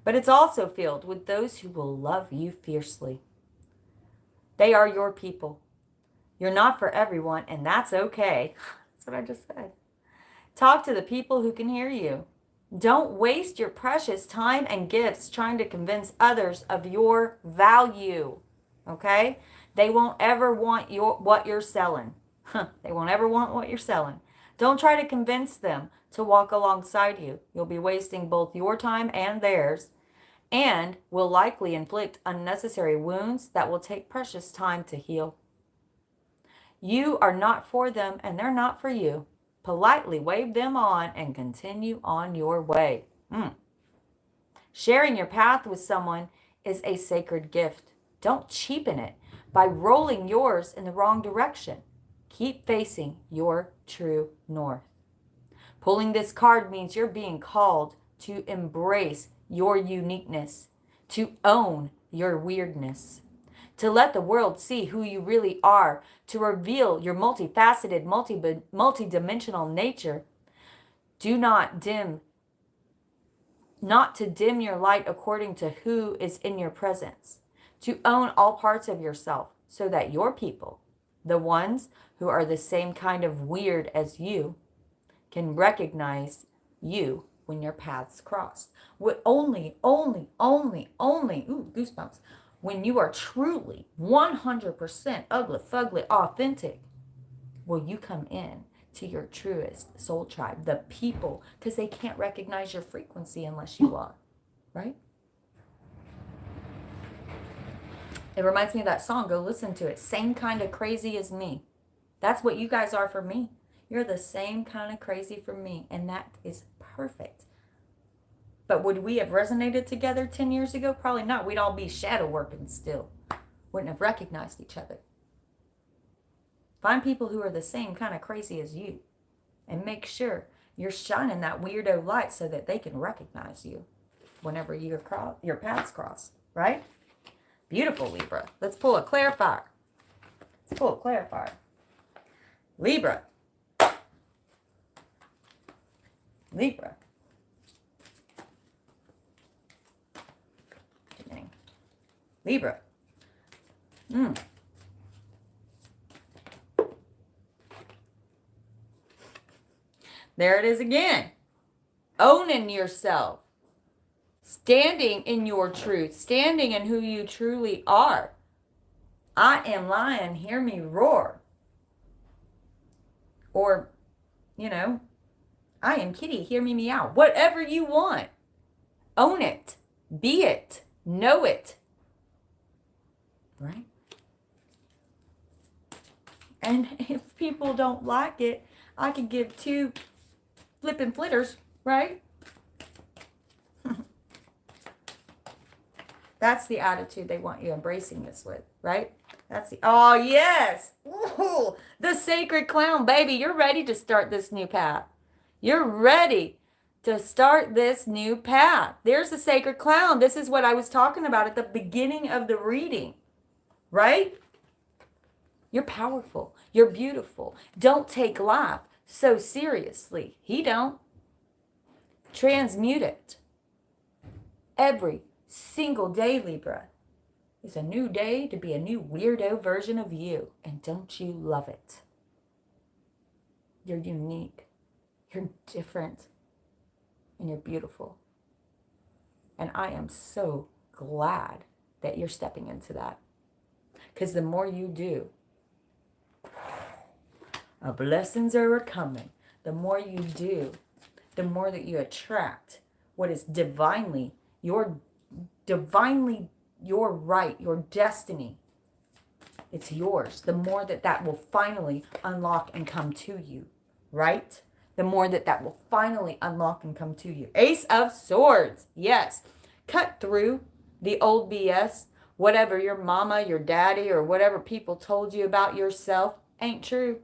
But it's also filled with those who will love you fiercely. They are your people. You're not for everyone, and that's okay. That's what I just said. Talk to the people who can hear you. Don't waste your precious time and gifts trying to convince others of your value. Okay? They won't ever want what you're selling. They won't ever want what you're selling. Don't try to convince them to walk alongside you. You'll be wasting both your time and theirs, and will likely inflict unnecessary wounds that will take precious time to heal. You are not for them, and they're not for you. Politely wave them on and continue on your way. Sharing your path with someone is a sacred gift. Don't cheapen it by rolling yours in the wrong direction. Keep facing your true north. Pulling this card means you're being called to embrace your uniqueness, to own your weirdness, to let the world see who you really are, to reveal your multifaceted, multidimensional nature. Do not dim your light according to who is in your presence. To own all parts of yourself so that your people, the ones who are the same kind of weird as you, can recognize you when your paths cross. Only, ooh, goosebumps, when you are truly 100% ugly, fugly, authentic, will you come in to your truest soul tribe, the people, because they can't recognize your frequency unless you are, right? It reminds me of that song. Go listen to it. Same kind of crazy as me. That's what you guys are for me. You're the same kind of crazy for me. And that is perfect. But would we have resonated together 10 years ago? Probably not. We'd all be shadow working still. Wouldn't have recognized each other. Find people who are the same kind of crazy as you. And make sure you're shining that weirdo light so that they can recognize you whenever your paths cross. Right? Beautiful, Libra. Let's pull a clarifier. Libra. Libra. There it is again. Owning yourself. Standing in your truth, standing in who you truly are. I am lion, hear me roar. Or, you know, I am kitty, hear me meow. Whatever you want. Own it. Be it. Know it. Right? And if people don't like it, I could give 2 flipping flitters, right? That's the attitude they want you embracing this with, right? That's the, oh yes. Ooh, the sacred clown, baby. You're ready to start this new path. You're ready to start this new path. There's the sacred clown. This is what I was talking about at the beginning of the reading, right? You're powerful. You're beautiful. Don't take life so seriously. He don't. Transmute it. Every single day, Libra, is a new day to be a new weirdo version of you. And don't you love it? You're unique. You're different. And you're beautiful. And I am so glad that you're stepping into that. Because the more you do, blessings are coming. The more you do, the more that you attract what is divinely your right, your destiny. It's yours. The more that will finally unlock and come to you, right? The more that will finally unlock and come to you. Ace of Swords. Yes. Cut through the old BS. Whatever your mama, your daddy, or whatever people told you about yourself ain't true.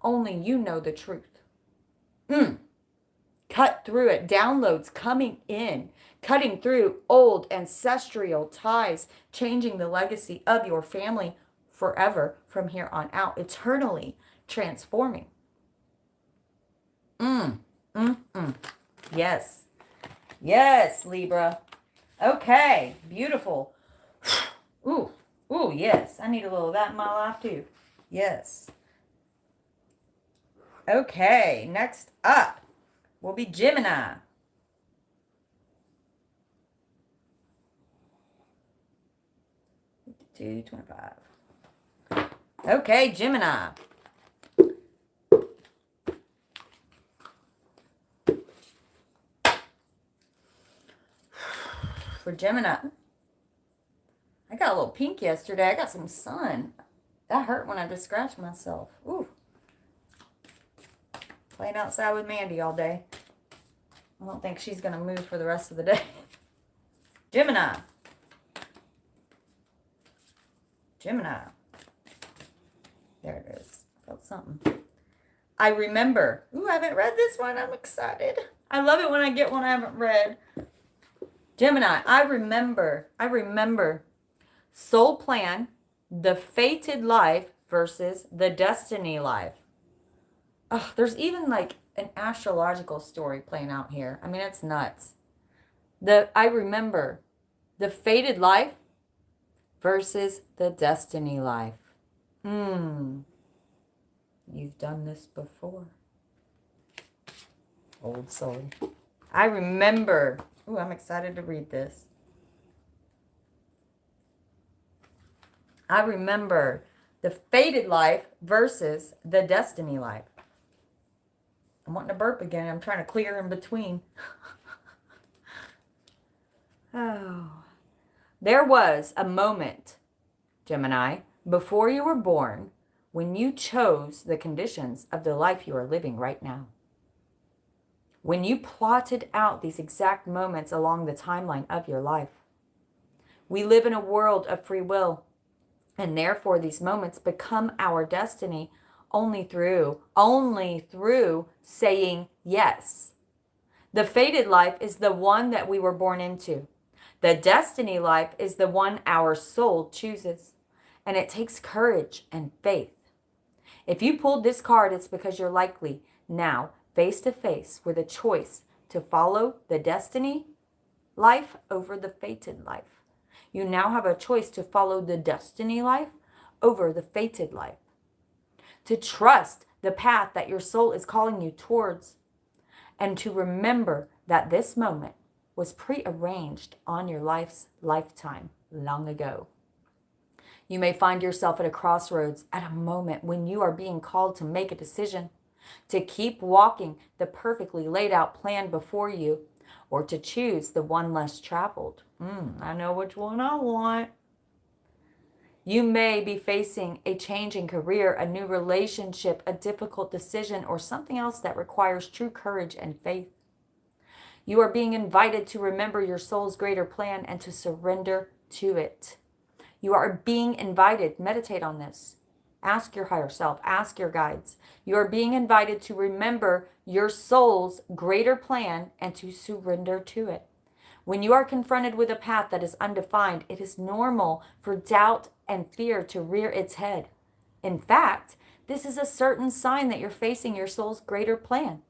Only you know the truth. Cut through it. Downloads coming in. Cutting through old ancestral ties. Changing the legacy of your family forever from here on out. Eternally transforming. Yes. Yes, Libra. Okay. Beautiful. Ooh. Ooh, yes. I need a little of that in my life too. Yes. Okay. Next up will be Gemini. $2.25. Okay, Gemini. For Gemini, I got a little pink yesterday. I got some sun. That hurt when I just scratched myself. Ooh. Playing outside with Mandy all day. I don't think she's going to move for the rest of the day. Gemini. Gemini. There it is. Felt something. I remember. Ooh, I haven't read this one. I'm excited. I love it when I get one I haven't read. Gemini, I remember. Soul plan, the fated life versus the destiny life. Oh, there's even like an astrological story playing out here. I mean, it's nuts. I remember the fated life versus the destiny life. You've done this before. Old soul. I remember. Ooh, I'm excited to read this. I remember the fated life versus the destiny life. I'm wanting to burp again. I'm trying to clear in between. Oh. There was a moment, Gemini, before you were born, when you chose the conditions of the life you are living right now. When you plotted out these exact moments along the timeline of your life. We live in a world of free will, and therefore these moments become our destiny only through saying yes. The fated life is the one that we were born into. The destiny life is the one our soul chooses, and it takes courage and faith. If you pulled this card, it's because you're likely now face to face with a choice to follow the destiny life over the fated life. You now have a choice to follow the destiny life over the fated life. To trust the path that your soul is calling you towards, and to remember that this moment was prearranged on your life's lifetime long ago. You may find yourself at a crossroads at a moment when you are being called to make a decision, to keep walking the perfectly laid out plan before you, or to choose the one less traveled. I know which one I want. You may be facing a change in career, a new relationship, a difficult decision, or something else that requires true courage and faith. You are being invited to remember your soul's greater plan and to surrender to it. You are being invited, meditate on this. Ask your higher self, ask your guides. You are being invited to remember your soul's greater plan and to surrender to it. When you are confronted with a path that is undefined, it is normal for doubt and fear to rear its head. In fact, this is a certain sign that you're facing your soul's greater plan.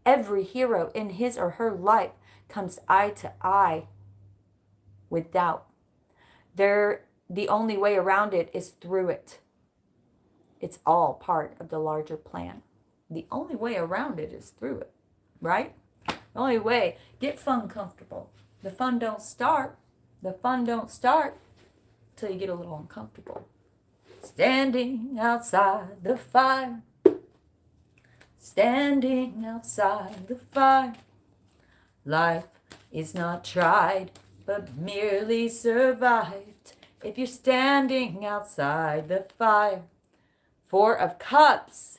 Every hero in his or her life comes eye to eye with doubt. The only way around it is through it. It's all part of the larger plan. The only way around it is through it, right? The only way, get fun comfortable. The fun don't start. The fun don't start till you get a little uncomfortable. Standing outside the fire. Standing outside the fire. Life is not tried, but merely survived. If you're standing outside the fire. Four of Cups.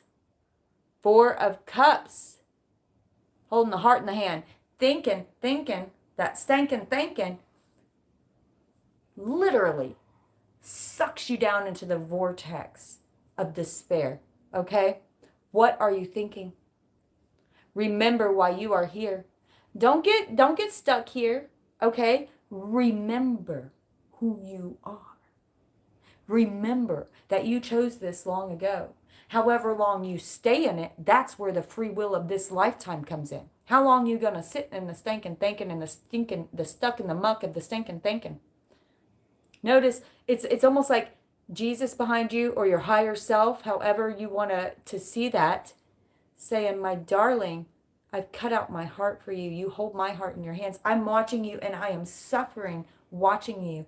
Four of Cups. Holding the heart in the hand. Thinking, that stinking thinking literally sucks you down into the vortex of despair. Okay? What are you thinking? Remember why you are here. Don't get stuck here. Okay? Remember who you are. Remember that you chose this long ago. However long you stay in it, that's where the free will of this lifetime comes in. How long you gonna sit in the stinking thinking and the stuck in the muck of the stinking thinking? Notice it's almost like Jesus behind you or your higher self, however you want to see that, saying, my darling, I've cut out my heart for you. You hold my heart in your hands. I'm watching you and I am suffering watching you.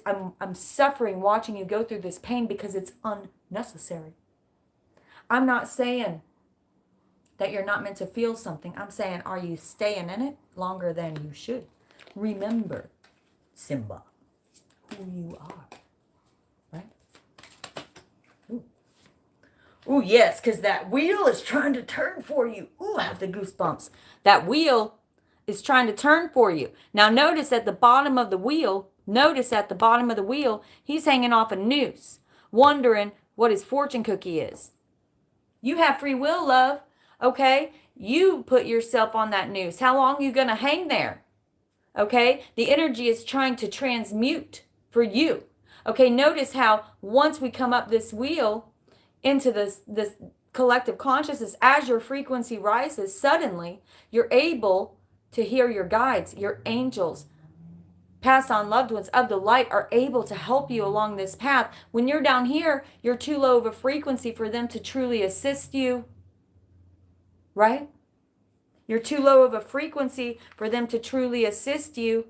I'm suffering watching you go through this pain because it's unnecessary. I'm not saying that you're not meant to feel something. I'm saying, are you staying in it longer than you should? Remember, Simba, who you are, right? Ooh, yes, because that wheel is trying to turn for you. Ooh, I have the goosebumps. That wheel is trying to turn for you. Now notice at the bottom of the wheel, he's hanging off a noose, wondering what his fortune cookie is. You have free will, love, okay? You put yourself on that noose. How long are you going to hang there? Okay? The energy is trying to transmute for you. Okay, notice how once we come up this wheel into this collective consciousness, as your frequency rises, suddenly you're able to hear your guides, your angels, pass on loved ones of the light are able to help you along this path. When you're down here, you're too low of a frequency for them to truly assist you, right? You're too low of a frequency for them to truly assist you.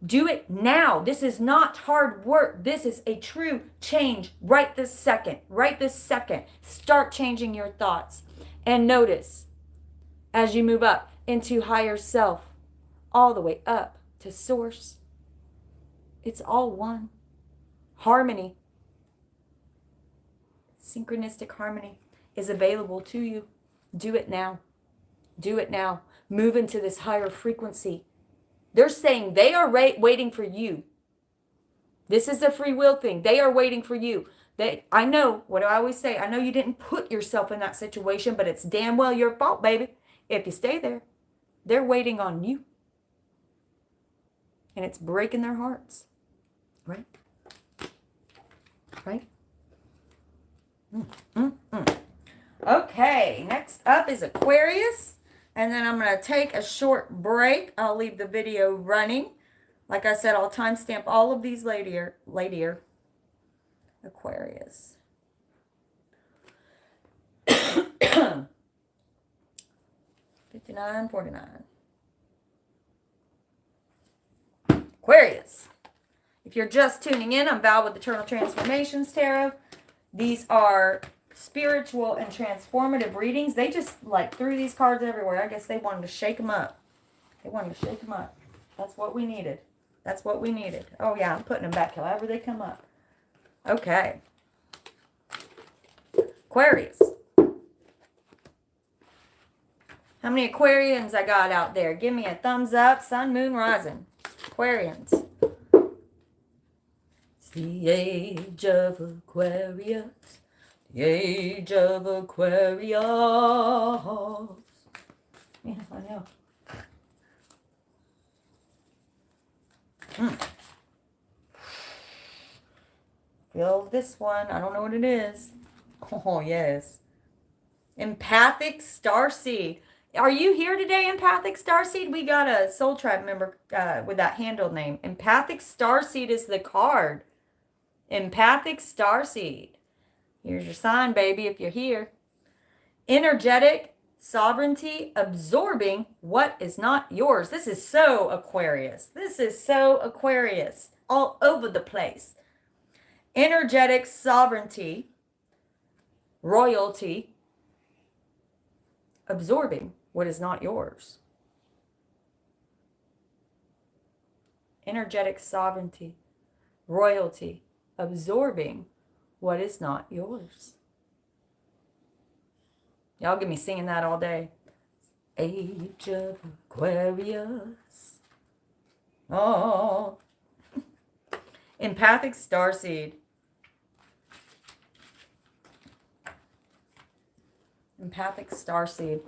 Do it now. This is not hard work. This is a true change right this second. Right this second. Start changing your thoughts. And notice as you move up into higher self, all the way up to source. It's all one. Harmony. Synchronistic harmony is available to you. Do it now. Do it now. Move into this higher frequency. They're saying they are waiting for you. This is a free will thing. They are waiting for you. I know what I always say. I know you didn't put yourself in that situation, but it's damn well your fault, baby. If you stay there, they're waiting on you. And it's breaking their hearts. Right? Right? Okay, next up is Aquarius. And then I'm going to take a short break. I'll leave the video running. Like I said, I'll timestamp all of these later. Aquarius. 59, 49. Aquarius. If you're just tuning in, I'm Val with Eternal Transformations Tarot. These are spiritual and transformative readings. They just like threw these cards everywhere. I guess they wanted to shake them up. They wanted to shake them up. That's what we needed. That's what we needed. Oh yeah, I'm putting them back however they come up. Okay. Aquarius. How many Aquarians I got out there? Give me a thumbs up. Sun, moon, rising. Aquarians. It's the age of Aquarius. The age of Aquarius. Yeah, I know. Feel this one. I don't know what it is. Oh, yes. Empathic Starseed. Are you here today, Empathic Starseed? We got a Soul Tribe member with that handle name. Empathic Starseed is the card. Empathic Starseed. Here's your sign, baby, if you're here. Energetic sovereignty, absorbing what is not yours. This is so Aquarius. This is so Aquarius. All over the place. Energetic sovereignty, royalty, absorbing what is not yours. Energetic sovereignty, royalty, absorbing what is not yours. Y'all get me singing that all day. Age of Aquarius. Oh. Empathic Starseed. Empathic Starseed.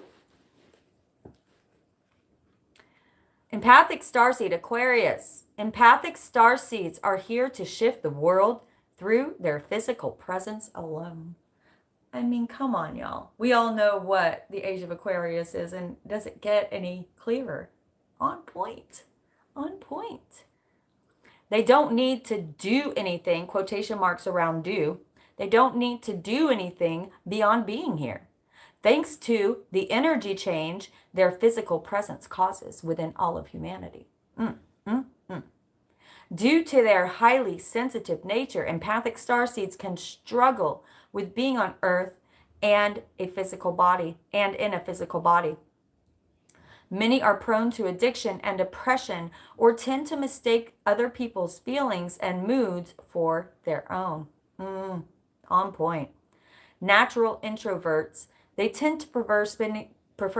Empathic Starseed, Aquarius. Empathic Starseeds are here to shift the world through their physical presence alone. I mean, come on, y'all. We all know what the age of Aquarius is, and does it get any clearer? On point. On point. They don't need to do anything, quotation marks around do. They don't need to do anything beyond being here. Thanks to the energy change their physical presence causes within all of humanity. Due to their highly sensitive nature, empathic starseeds can struggle with being on Earth and in a physical body. Many are prone to addiction and depression or tend to mistake other people's feelings and moods for their own. On point. Natural introverts, they tend to prefer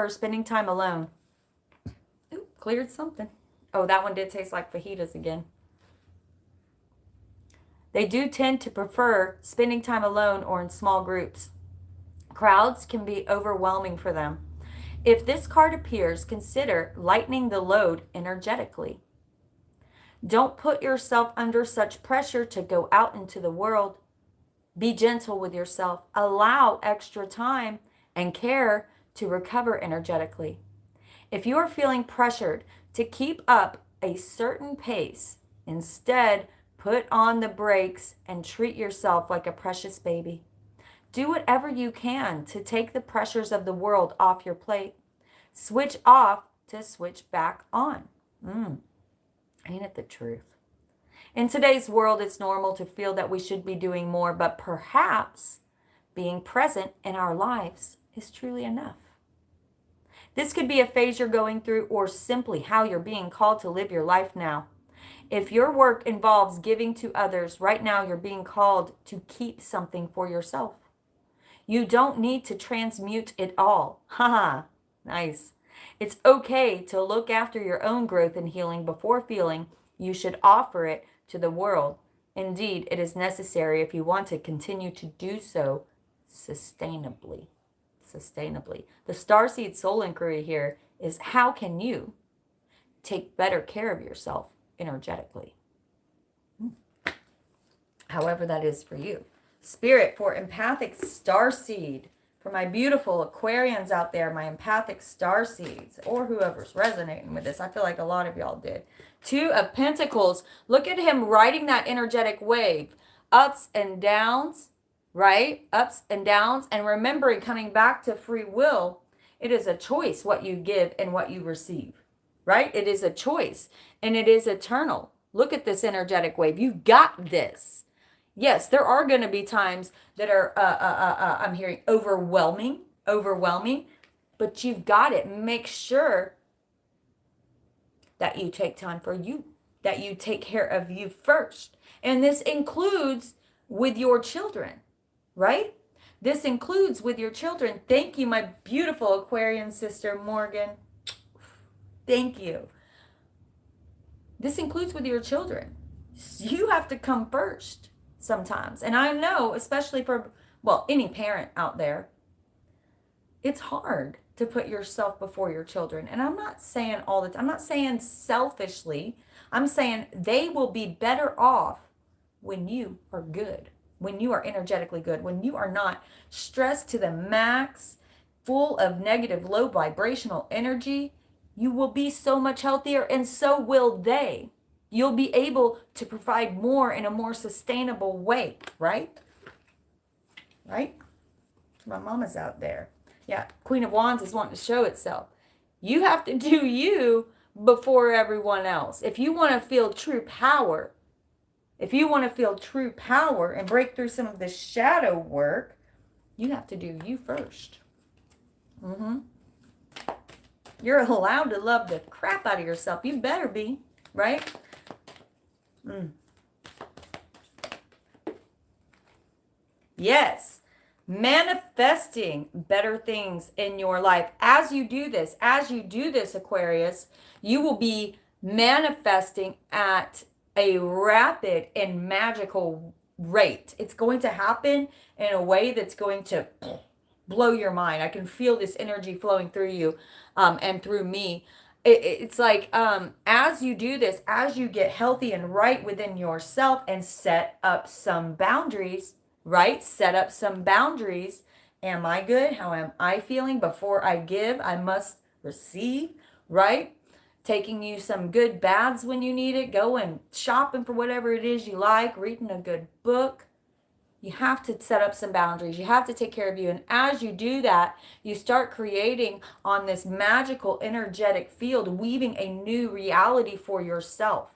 spending time alone. Ooh, cleared something. Oh, that one did taste like fajitas again. They do tend to prefer spending time alone or in small groups. Crowds can be overwhelming for them. If this card appears, consider lightening the load energetically. Don't put yourself under such pressure to go out into the world. Be gentle with yourself. Allow extra time and care to recover energetically. If you are feeling pressured to keep up a certain pace, instead put on the brakes and treat yourself like a precious baby. Do whatever you can to take the pressures of the world off your plate. Switch off to switch back on. Ain't it the truth? In today's world, it's normal to feel that we should be doing more, but perhaps being present in our lives is truly enough. This could be a phase you're going through or simply how you're being called to live your life now. If your work involves giving to others, right now you're being called to keep something for yourself. You don't need to transmute it all. Haha, nice. It's okay to look after your own growth and healing before feeling you should offer it to the world. Indeed, it is necessary if you want to continue to do so sustainably. The Starseed Soul Inquiry here is, how can you take better care of yourself energetically? However that is for you. Spirit, for empathic starseed, for my beautiful Aquarians out there, my empathic starseeds, or whoever's resonating with this. I feel like a lot of y'all did. 2 of Pentacles. Look at him riding that energetic wave. Ups and downs, right? Ups and downs. And remembering, coming back to free will, it is a choice what you give and what you receive, right? It is a choice, and it is eternal. Look at this energetic wave. You got this. Yes, there are going to be times that are, I'm hearing overwhelming, but you've got it. Make sure that you take time for you, that you take care of you first. And this includes with your children, right? This includes with your children. Thank you, my beautiful Aquarian sister, Morgan. Thank you. This includes with your children. You have to come first sometimes. And I know, especially for, well, any parent out there, it's hard to put yourself before your children. And I'm not saying all the time, I'm not saying selfishly. I'm saying they will be better off when you are good, when you are energetically good, when you are not stressed to the max, full of negative, low vibrational energy. You will be so much healthier, and so will they. You'll be able to provide more in a more sustainable way, right? Right? My mama's out there. Yeah, Queen of Wands is wanting to show itself. You have to do you before everyone else. If you want to feel true power, and break through some of the shadow work, you have to do you first. You're allowed to love the crap out of yourself. You better be, right? Yes. Manifesting better things in your life. As you do this, Aquarius, you will be manifesting at a rapid and magical rate. It's going to happen in a way that's going to blow your mind. I can feel this energy flowing through you and through me. It's like as you do this, as you get healthy and right within yourself and set up some boundaries, right? Set up some boundaries. Am I good? How am I feeling? Before I give, I must receive, right? Taking you some good baths when you need it, going shopping for whatever it is you like, reading a good book. You have to set up some boundaries. You have to take care of you. And as you do that, you start creating on this magical, energetic field, weaving a new reality for yourself.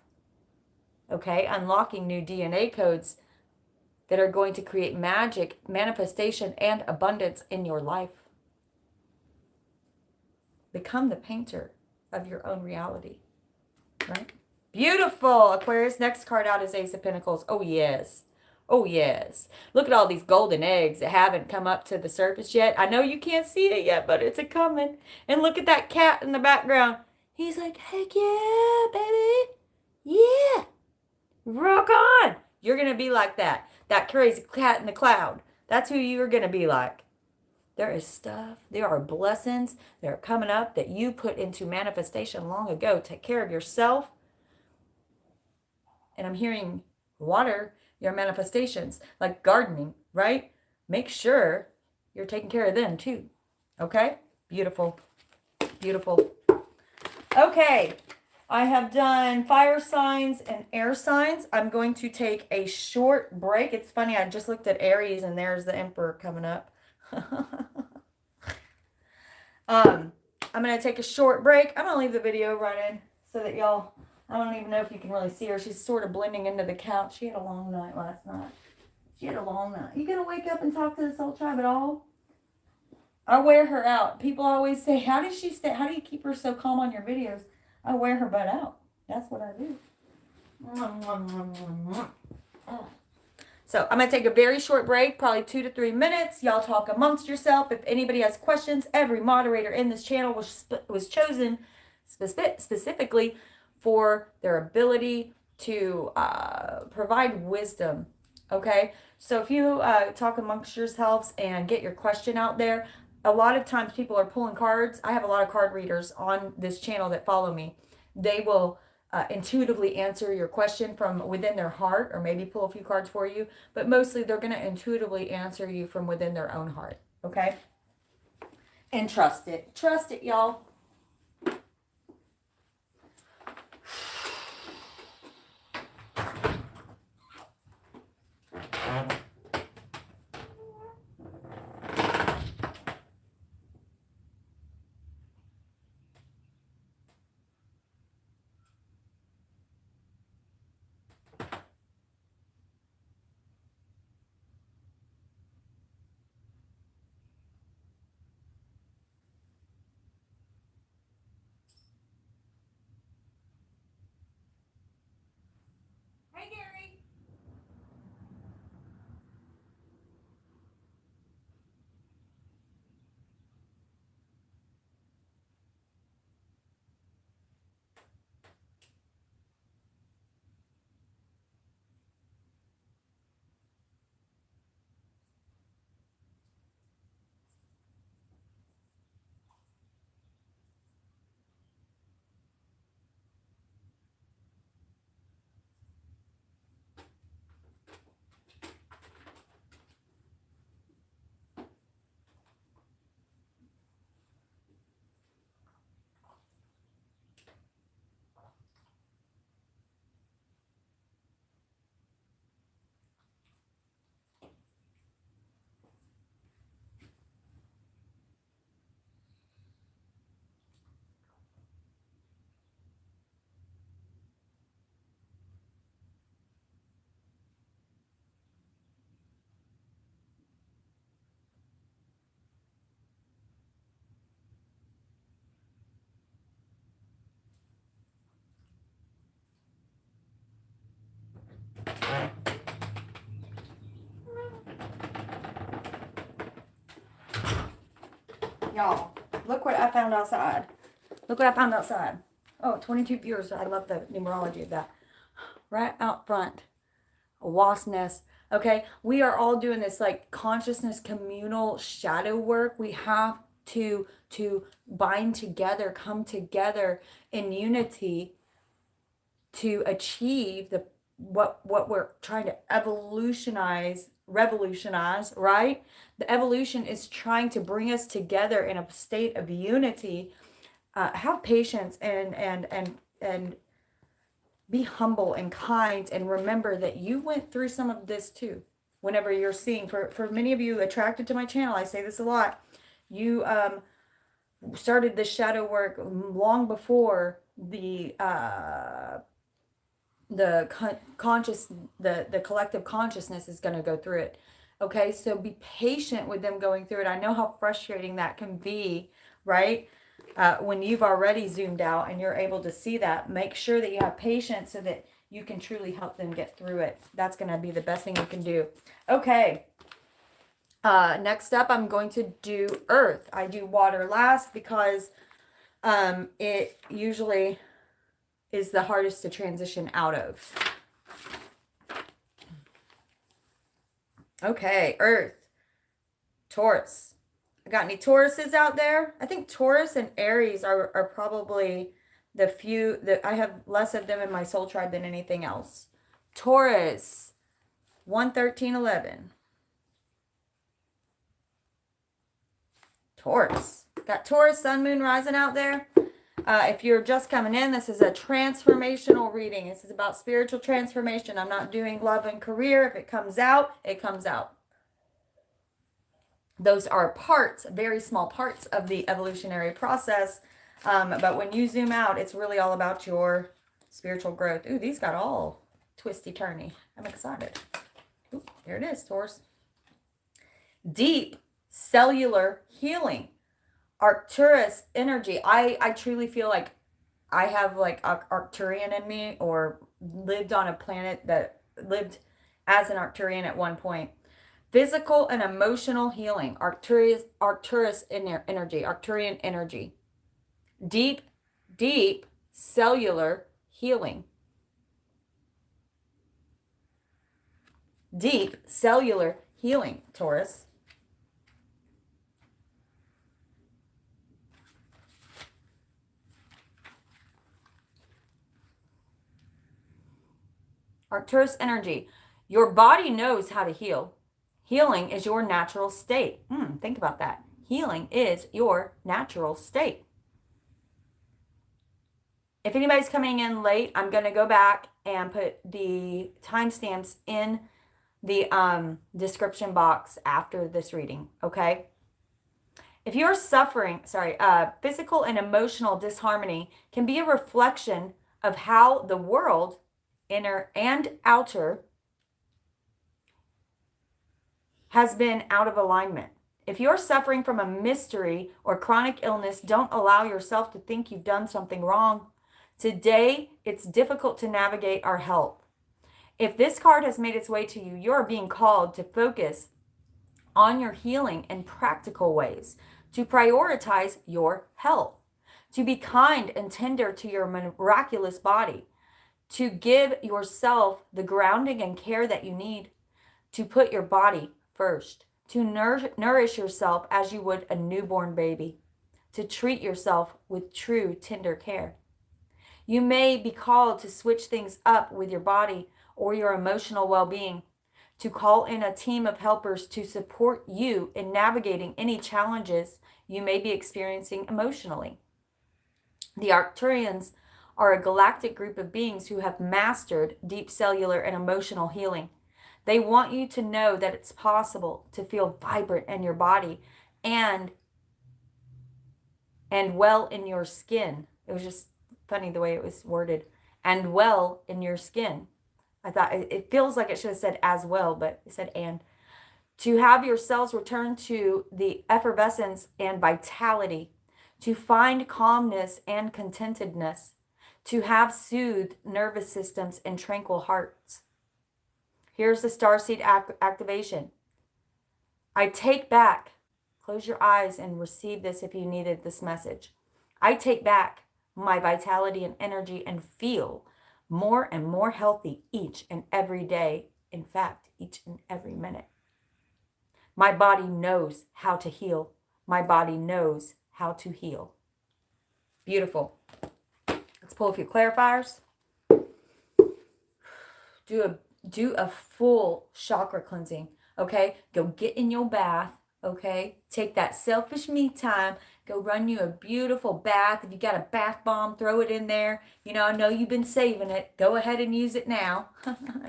Okay? Unlocking new DNA codes that are going to create magic, manifestation, and abundance in your life. Become the painter of your own reality. Right? Beautiful, Aquarius. Next card out is Ace of Pentacles. Oh, yes. Oh, yes. Look at all these golden eggs that haven't come up to the surface yet. I know you can't see it yet, but it's a-coming. And look at that cat in the background. He's like, heck yeah, baby. Yeah. Rock on. You're going to be like that. That crazy cat in the cloud. That's who you're going to be like. There is stuff. There are blessings that are coming up that you put into manifestation long ago. Take care of yourself. And I'm hearing water your manifestations, like gardening, right? Make sure you're taking care of them too. Okay? Beautiful. Beautiful. Okay. I have done fire signs and air signs. I'm going to take a short break. It's funny, I just looked at Aries and there's the Emperor coming up. I'm going to take a short break. I'm going to leave the video running so that y'all, I don't even know if you can really see her. She's sort of blending into the couch. She had a long night last night. You going to wake up and talk to the soul tribe at all? I wear her out. People always say, how does she stay? How do you keep her so calm on your videos? I wear her butt out. That's what I do. So I'm going to take a very short break, probably 2 to 3 minutes. Y'all talk amongst yourself. If anybody has questions, every moderator in this channel was chosen specifically for their ability to provide wisdom. Okay? So if you talk amongst yourselves and get your question out there, a lot of times people are pulling cards. I have a lot of card readers on this channel that follow me. They will intuitively answer your question from within their heart, or maybe pull a few cards for you. But mostly they're going to intuitively answer you from within their own heart. Okay? And trust it. Trust it, y'all. Y'all, look what I found outside. Look what I found outside. Oh, 22 viewers. I love the numerology of that. Right out front. A wasp nest. Okay, we are all doing this like consciousness communal shadow work. We have to bind together, come together in unity to achieve the what we're trying to revolutionize, right? The evolution is trying to bring us together in a state of unity. Have patience and be humble and kind, and remember that you went through some of this too. Whenever you're seeing, for many of you attracted to my channel, I say this a lot, you started this shadow work long before the collective consciousness is going to go through it. Okay, so be patient with them going through it. I know how frustrating that can be, right? When you've already zoomed out and you're able to see that, make sure that you have patience so that you can truly help them get through it. That's going to be the best thing you can do. Okay. Next up, I'm going to do earth. I do water last because it usually is the hardest to transition out of. Okay, earth. Taurus. I got any Tauruses out there? I think Taurus and Aries are probably the few that I have less of them in my soul tribe than anything else. Taurus, 11311. Taurus. Got Taurus, sun, moon, rising out there. If you're just coming in, this is a transformational reading. This is about spiritual transformation. I'm not doing love and career. If it comes out, it comes out. Those are parts, very small parts of the evolutionary process. But when you zoom out, it's really all about your spiritual growth. Ooh, these got all twisty-turny. I'm excited. Ooh, here it is, Taurus. Deep cellular healing. Arcturus energy. I truly feel like I have like Arcturian in me, or lived on a planet that lived as an Arcturian at one point. Physical and emotional healing. Arcturus energy. Arcturian energy. Deep cellular healing. Deep cellular healing, Taurus. Arcturus energy. Your body knows how to heal. Healing is your natural state. Think about that. Healing is your natural state. If anybody's coming in late, I'm going to go back and put the timestamps in the description box after this reading, okay? If you're suffering, physical and emotional disharmony can be a reflection of how the world, inner and outer, has been out of alignment. If you're suffering from a mystery or chronic illness, don't allow yourself to think you've done something wrong. Today, it's difficult to navigate our health. If this card has made its way to you, you're being called to focus on your healing in practical ways, to prioritize your health, to be kind and tender to your miraculous body, to give yourself the grounding and care that you need, to put your body first, to nourish yourself as you would a newborn baby, to treat yourself with true tender care. You may be called to switch things up with your body or your emotional well-being, to call in a team of helpers to support you in navigating any challenges you may be experiencing emotionally. The Arcturians are a galactic group of beings who have mastered deep cellular and emotional healing. They want you to know that it's possible to feel vibrant in your body and well in your skin. It was just funny the way it was worded. And well in your skin. I thought it feels like it should have said as well, but it said and. To have your cells return to the effervescence and vitality. To find calmness and contentedness. To have soothed nervous systems and tranquil hearts. Here's the starseed activation. I take back Close your eyes and receive this if you needed this message. I take back my vitality and energy and feel more and more healthy each and every day. In fact, each and every minute. My body knows how to heal. My body knows how to heal. Beautiful. Let's pull a few clarifiers. Do a full chakra cleansing. Okay? Go get in your bath. Okay? Take that selfish me time. Go run you a beautiful bath. If you got a bath bomb, throw it in there. You know, I know you've been saving it. Go ahead and use it now.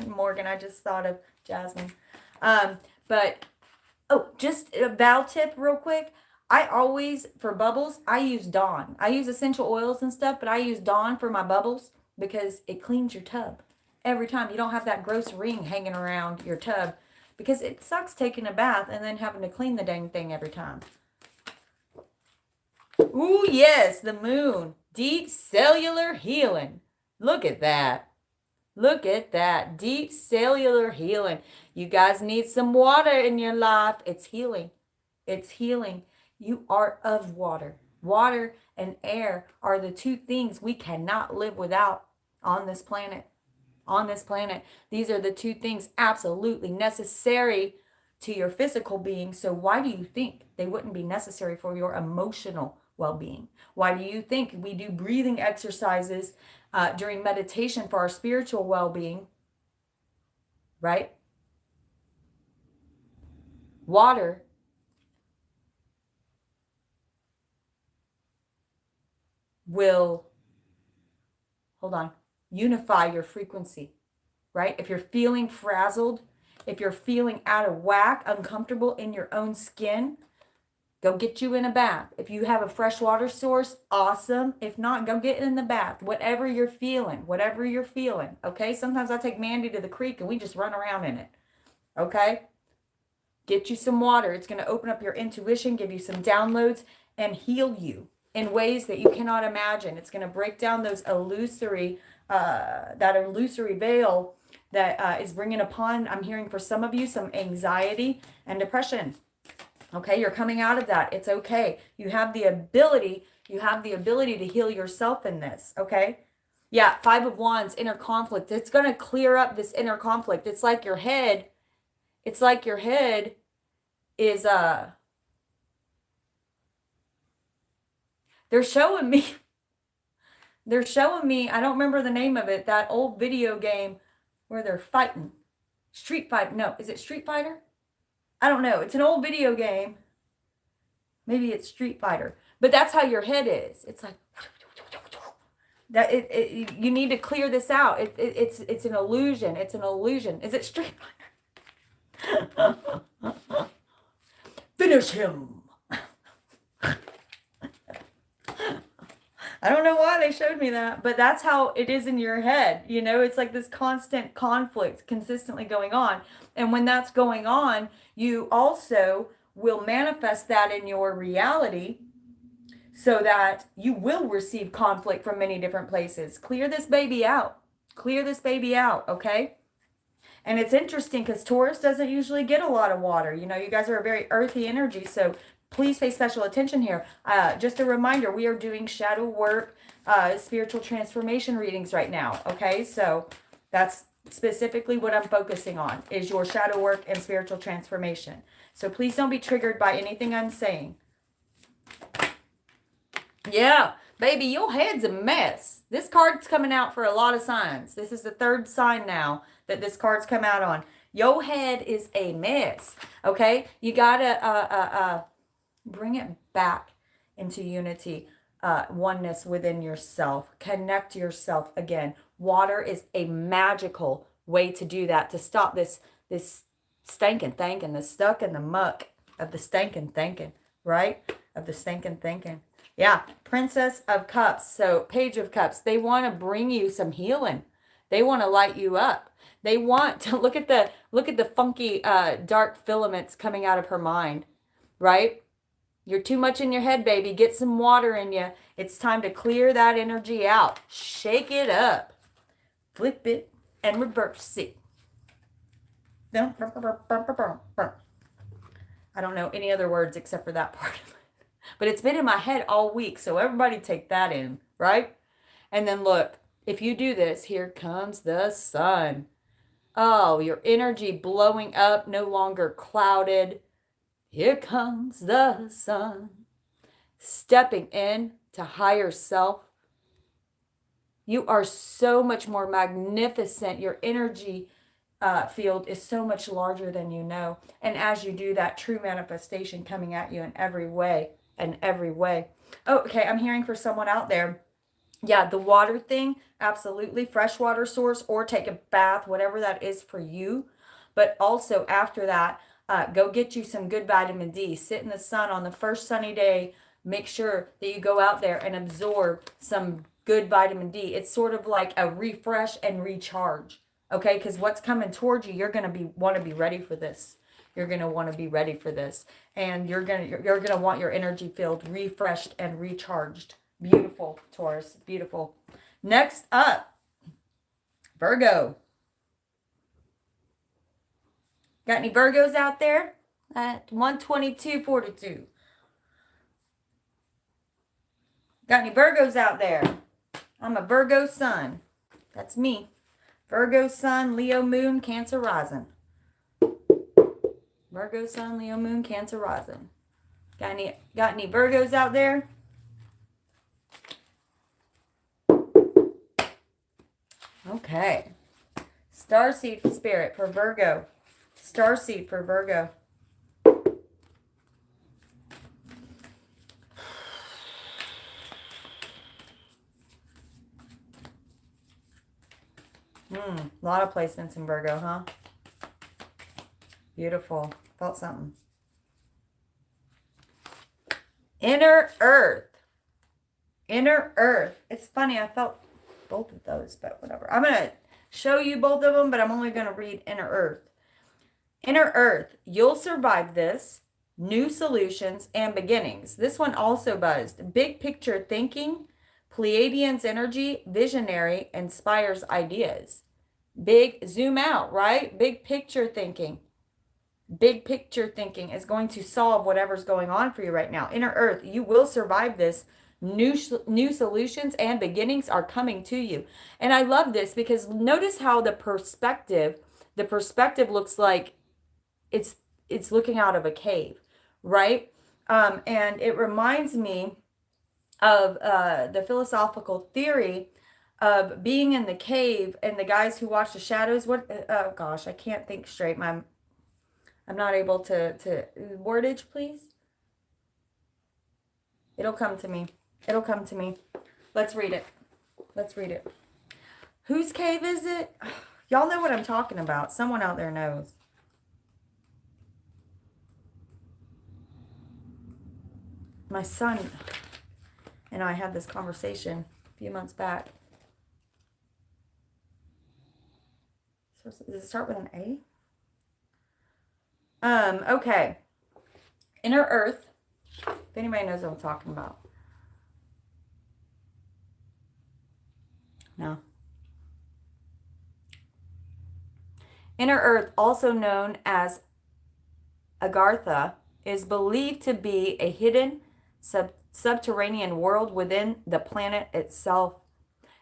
Morgan, I just thought of Jasmine. Just a vow tip real quick. I always, for bubbles, I use Dawn. I use essential oils and stuff, but I use Dawn for my bubbles because it cleans your tub. Every time. You don't have that gross ring hanging around your tub because it sucks taking a bath and then having to clean the dang thing every time. Ooh, yes, the moon. Deep cellular healing. Look at that. Look at that. Deep cellular healing. You guys need some water in your life. It's healing. It's healing. You are of water. Water and air are the two things we cannot live without on this planet. On this planet. These are the two things absolutely necessary to your physical being. So why do you think they wouldn't be necessary for your emotional well-being? Why do you think we do breathing exercises during meditation for our spiritual well-being? Right? Water will, unify your frequency, right? If you're feeling frazzled, if you're feeling out of whack, uncomfortable in your own skin, go get you in a bath. If you have a fresh water source, awesome. If not, go get in the bath. Whatever you're feeling, okay? Sometimes I take Mandy to the creek and we just run around in it, okay? Get you some water. It's going to open up your intuition, give you some downloads, and heal you in ways that you cannot imagine. It's going to break down those illusory veil that is bringing upon, I'm hearing for some of you, some anxiety and depression. Okay, you're coming out of that. It's okay. You have the ability to heal yourself in this, okay? Yeah, 5 of Wands, inner conflict. It's going to clear up this inner conflict. It's like your head is they're showing me, I don't remember the name of it, that old video game where they're fighting. Street Fighter. No, is it Street Fighter? I don't know. It's an old video game. Maybe it's Street Fighter. But that's how your head is. It's like that. You need to clear this out. It's an illusion. It's an illusion. Is it Street Fighter? Finish him. I don't know why they showed me that, but that's how it is in your head. You know, it's like this constant conflict consistently going on. And when that's going on, you also will manifest that in your reality so that you will receive conflict from many different places. Clear this baby out. Clear this baby out, okay? And it's interesting because Taurus doesn't usually get a lot of water. You know, you guys are a very earthy energy, so please pay special attention here. Just a reminder, we are doing shadow work, spiritual transformation readings right now, okay? So that's specifically what I'm focusing on, is your shadow work and spiritual transformation. So please don't be triggered by anything I'm saying. Yeah, baby, your head's a mess. This card's coming out for a lot of signs. This is the 3rd sign now that this card's come out on. Your head is a mess, okay? You gotta bring it back into unity, oneness within yourself. Connect yourself again. Water is a magical way to do that, to stop this stinking thinking, the stuck in the muck of the stinking thinking, right? Of the stinking thinking. Yeah, Princess of Cups. So Page of Cups. They want to bring you some healing. They want to light you up. They want to look at the funky dark filaments coming out of her mind, right? You're too much in your head, baby. Get some water in you. It's time to clear that energy out. Shake it up. Flip it and reverse it. I don't know any other words except for that part of it. But it's been in my head all week, so everybody take that in, right? And then look, if you do this, here comes the sun. Oh, your energy blowing up, no longer clouded. Here comes the sun. Stepping in to higher self. You are so much more magnificent. Your energy field is so much larger than you know. And as you do that, true manifestation coming at you in every way, Oh, okay, I'm hearing for someone out there. Yeah, the water thing, absolutely. Freshwater source or take a bath, whatever that is for you. But also after that, go get you some good vitamin D. Sit in the sun on the first sunny day. Make sure that you go out there and absorb some good vitamin D. It's sort of like a refresh and recharge. Okay, because what's coming towards you, you're gonna want to be ready for this. You're gonna want to be ready for this, and you're gonna want your energy field refreshed and recharged. Beautiful, Taurus. Beautiful. Next up, Virgo. Got any Virgos out there? At 122.42. Got any Virgos out there? I'm a Virgo sun. That's me. Virgo sun, Leo moon, Cancer rising. Virgo sun, Leo moon, Cancer rising. Got any Virgos out there? Okay. Starseed spirit for Virgo. Starseed for Virgo. A lot of placements in Virgo, huh? Beautiful. Felt something. Inner Earth. Inner Earth. It's funny, I felt both of those, but whatever. I'm going to show you both of them, but I'm only going to read Inner Earth. Inner Earth. You'll survive this. New solutions and beginnings. This one also buzzed. Big picture thinking. Pleiadians energy. Visionary. Inspires ideas. Big zoom out, right? Big picture thinking. Big picture thinking is going to solve whatever's going on for you right now. Inner Earth, you will survive this. New solutions and beginnings are coming to you. And I love this because notice how the perspective looks like it's looking out of a cave, right? And it reminds me of the philosophical theory of being in the cave and the guys who watch the shadows. Oh gosh, I can't think straight. I'm not able to wordage, please. It'll come to me. It'll come to me. Let's read it. Let's read it. Whose cave is it? Y'all know what I'm talking about. Someone out there knows. My son and I had this conversation a few months back. So does it start with an A? Okay. Inner Earth. If anybody knows what I'm talking about. No. Inner Earth, also known as Agartha, is believed to be a hidden subterranean world within the planet itself.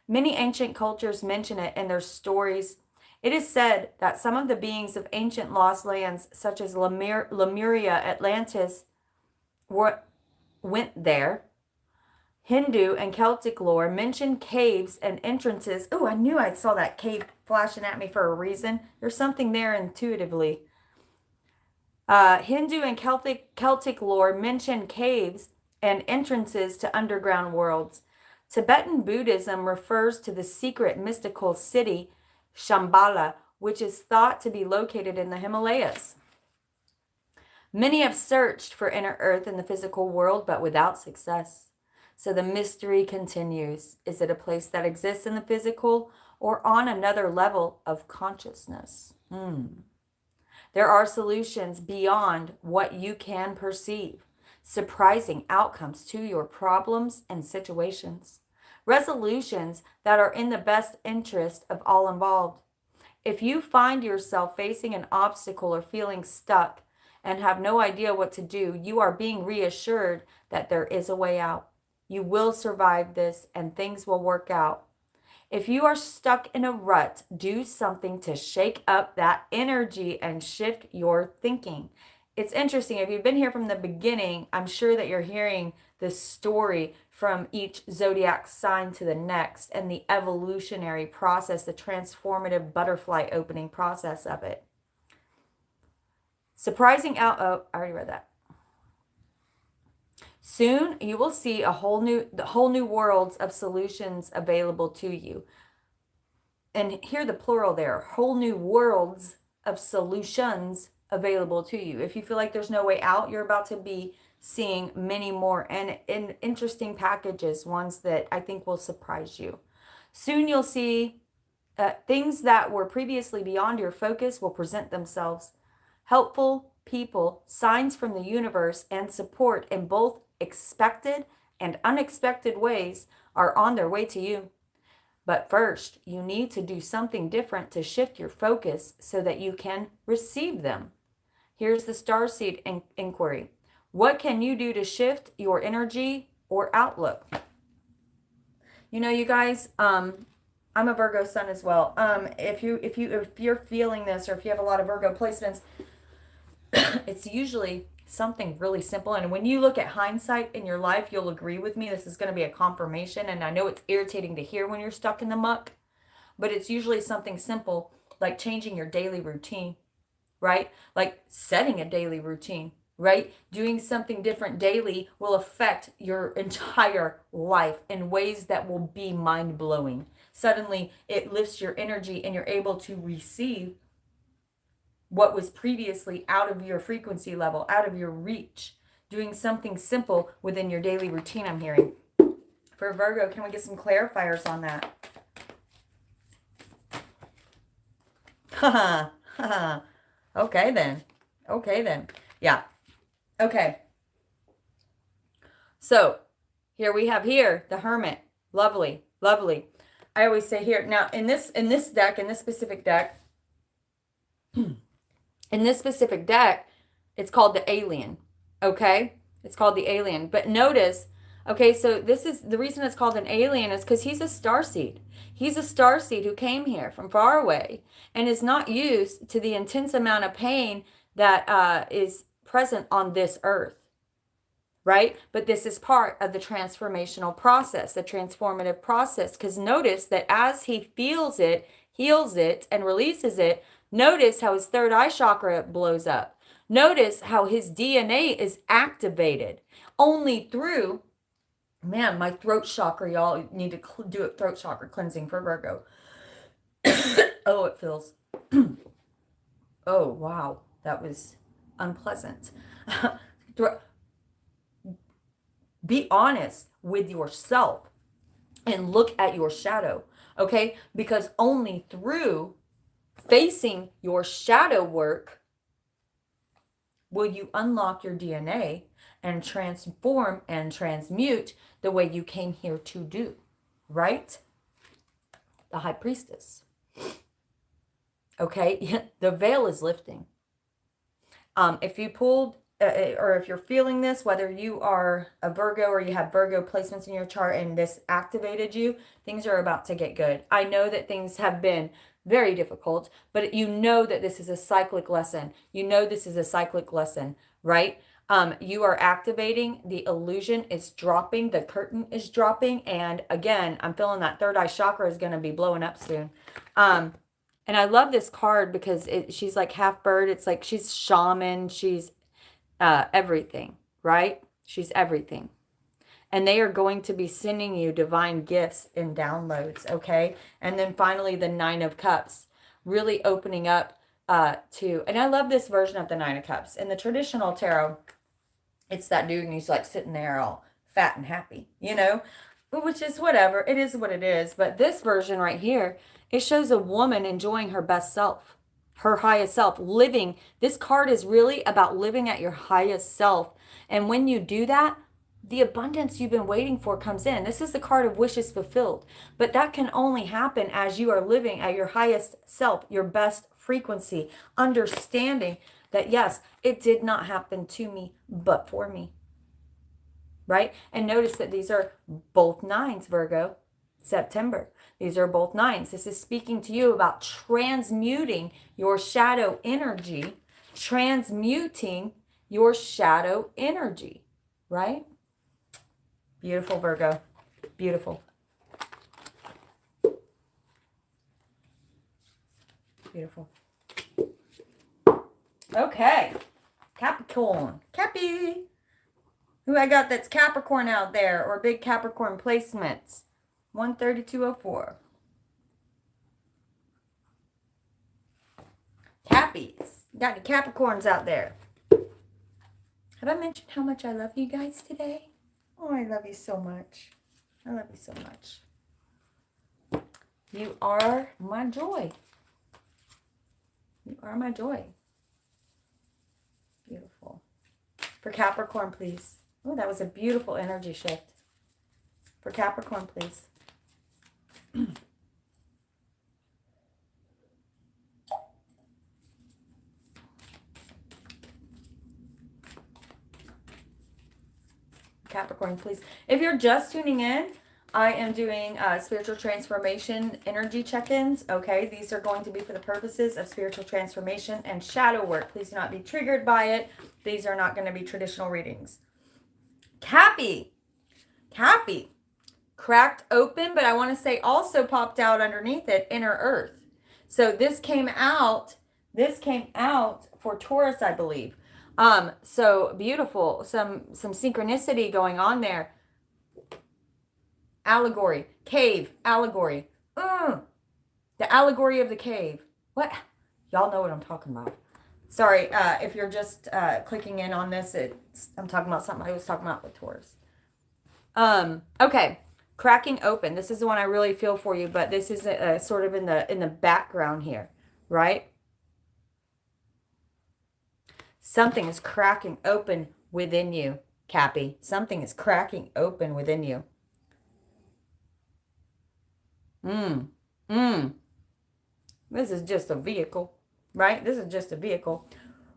Many ancient cultures mention it in their stories. It is said that some of the beings of ancient lost lands, such as Lemuria, Atlantis, went there. Hindu and Celtic lore mention caves and entrances. Oh, I knew I saw that cave flashing at me for a reason. There's something there intuitively. Hindu and Celtic lore mention caves and entrances to underground worlds. Tibetan Buddhism refers to the secret mystical city Shambhala, which is thought to be located in the Himalayas. Many have searched for inner earth in the physical world, but without success. So the mystery continues. Is it a place that exists in the physical or on another level of consciousness? There are solutions beyond what you can perceive. Surprising outcomes to your problems and situations. Resolutions that are in the best interest of all involved. If you find yourself facing an obstacle or feeling stuck, and have no idea what to do, you are being reassured that there is a way out. You will survive this and things will work out. If you are stuck in a rut, do something to shake up that energy and shift your thinking. It's interesting. If you've been here from the beginning, I'm sure that you're hearing this story from each zodiac sign to the next and the evolutionary process, the transformative butterfly opening process of it. Surprising out. Oh, I already read that. Soon you will see the whole new worlds of solutions available to you. And hear the plural there, whole new worlds of solutions available to you. If you feel like there's no way out, you're about to be seeing many more and in interesting packages, ones that I think will surprise you. Soon you'll see things that were previously beyond your focus will present themselves. Helpful people, signs from the universe, and support in both expected and unexpected ways are on their way to you. But first, you need to do something different to shift your focus so that you can receive them. Here's the starseed inquiry. What can you do to shift your energy or outlook? You know, you guys, I'm a Virgo sun as well. If you're feeling this, or if you have a lot of Virgo placements, it's usually something really simple. And when you look at hindsight in your life, you'll agree with me. This is going to be a confirmation. And I know it's irritating to hear when you're stuck in the muck, but it's usually something simple like changing your daily routine, right? Like setting a daily routine, right? Doing something different daily will affect your entire life in ways that will be mind-blowing. Suddenly it lifts your energy and you're able to receive what was previously out of your frequency level, out of your reach. Doing something simple within your daily routine, I'm hearing. For Virgo, can we get some clarifiers on that? Okay then. Okay then. Yeah. Okay. So here we have the Hermit. Lovely. Lovely. I always say here, now in this specific deck, it's called the Alien, okay? It's called the Alien. But notice, okay, so this is, the reason it's called an alien is because he's a starseed. He's a starseed who came here from far away and is not used to the intense amount of pain that is present on this earth, right? But this is part of the transformational process, the transformative process. Because notice that as he feels it, heals it, and releases it, notice how his third eye chakra blows up. Notice how his DNA is activated only through, man, my throat chakra, y'all need to do a throat chakra cleansing for Virgo. Oh, it feels, oh, wow, that was unpleasant. Be honest with yourself and look at your shadow, okay? Because only through facing your shadow work will you unlock your DNA and transform and transmute the way you came here to do, right? The High Priestess. Okay, the veil is lifting. If you pulled, or if you're feeling this, whether you are a Virgo or you have Virgo placements in your chart and this activated you, things are about to get good. I know that things have been very difficult, but you know that this is a cyclic lesson. You know this is a cyclic lesson, right? You are activating, the illusion is dropping, the curtain is dropping, and again, I'm feeling that third eye chakra is going to be blowing up soon. And I love this card because she's like half bird. It's like she's shaman, she's everything, right? She's everything. And they are going to be sending you divine gifts and downloads, okay? And then finally, the Nine of Cups, really opening up to, and I love this version of the Nine of Cups. In the traditional tarot, it's that dude and he's like sitting there all fat and happy, you know? Which is whatever. It is what it is. But this version right here, it shows a woman enjoying her best self, her highest self, living. This card is really about living at your highest self. And when you do that, the abundance you've been waiting for comes in. This is the card of wishes fulfilled. But that can only happen as you are living at your highest self, your best frequency, understanding that yes, it did not happen to me, but for me. Right? And notice that these are both nines, Virgo, September. These are both nines. This is speaking to you about transmuting your shadow energy, transmuting your shadow energy, right? Beautiful, Virgo. Beautiful. Beautiful. Okay. Capricorn. Cappy. Who I got that's Capricorn out there, or big Capricorn placements? 13204. Cappies. Got any Capricorns out there? Have I mentioned how much I love you guys today? Oh, I love you so much. I love you so much. You are my joy. You are my joy. Beautiful. For Capricorn, please. Oh, that was a beautiful energy shift. For Capricorn, please. Capricorn, please. If you're just tuning in, I am doing spiritual transformation energy check-ins. Okay, these are going to be for the purposes of spiritual transformation and shadow work. Please do not be triggered by it. These are not going to be traditional readings. Cappy, cracked open, but I want to say also popped out underneath it, inner earth. So this came out for Taurus, I believe. So beautiful, some synchronicity going on there. Allegory, cave, allegory. The allegory of the cave. What? Y'all know what I'm talking about. Sorry, if you're just clicking in on this, I'm talking about something I was talking about with Taurus. Okay, cracking open. This is the one I really feel for you, but this is sort of in the background here, right? Something is cracking open within you, Cappy. Something is cracking open within you. This is just a vehicle, right? This is just a vehicle.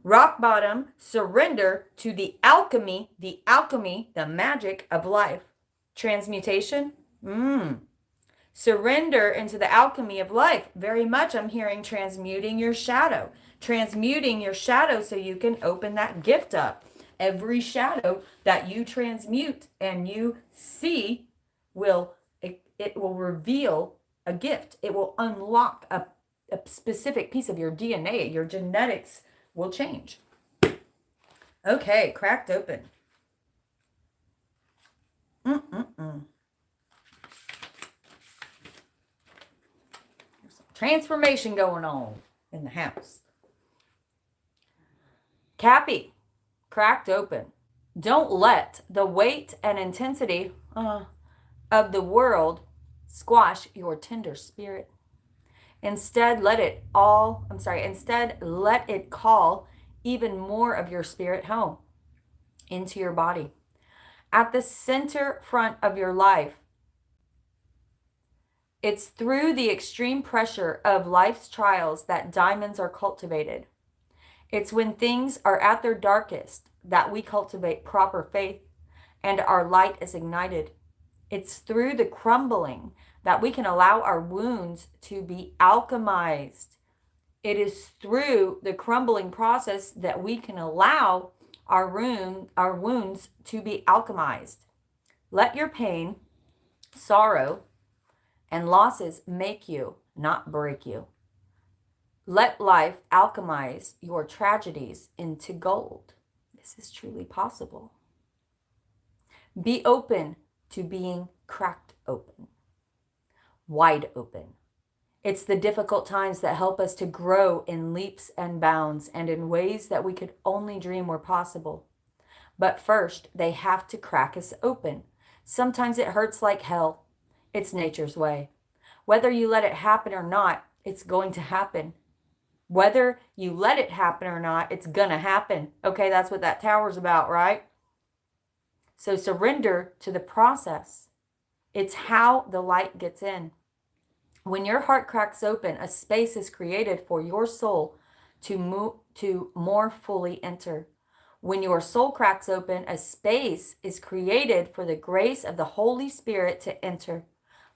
Rock bottom, surrender to the alchemy, the magic of life. Transmutation, surrender into the alchemy of life. Very much I'm hearing transmuting your shadow. Transmuting your shadow so you can open that gift up. Every shadow that you transmute and you see it will reveal a gift. It will unlock a specific piece of your DNA. Your genetics will change. Okay, cracked open. There's some transformation going on in the house. Cappy, cracked open. Don't let the weight and intensity of the world squash your tender spirit. Instead, let it call even more of your spirit home into your body. At the center front of your life, it's through the extreme pressure of life's trials that diamonds are cultivated. It's when things are at their darkest that we cultivate proper faith and our light is ignited. It's through the crumbling that we can allow our wounds to be alchemized. It is through the crumbling process that we can allow our wounds to be alchemized. Let your pain, sorrow, and losses make you, not break you. Let life alchemize your tragedies into gold. This is truly possible. Be open to being cracked open, wide open. It's the difficult times that help us to grow in leaps and bounds and in ways that we could only dream were possible. But first, they have to crack us open. Sometimes it hurts like hell. It's nature's way. Whether you let it happen or not, it's going to happen. Whether you let it happen or not, it's gonna happen. Okay, that's what that tower's about, right? So surrender to the process. It's how the light gets in. When your heart cracks open, a space is created for your soul to more fully enter. When your soul cracks open, a space is created for the grace of the Holy Spirit to enter.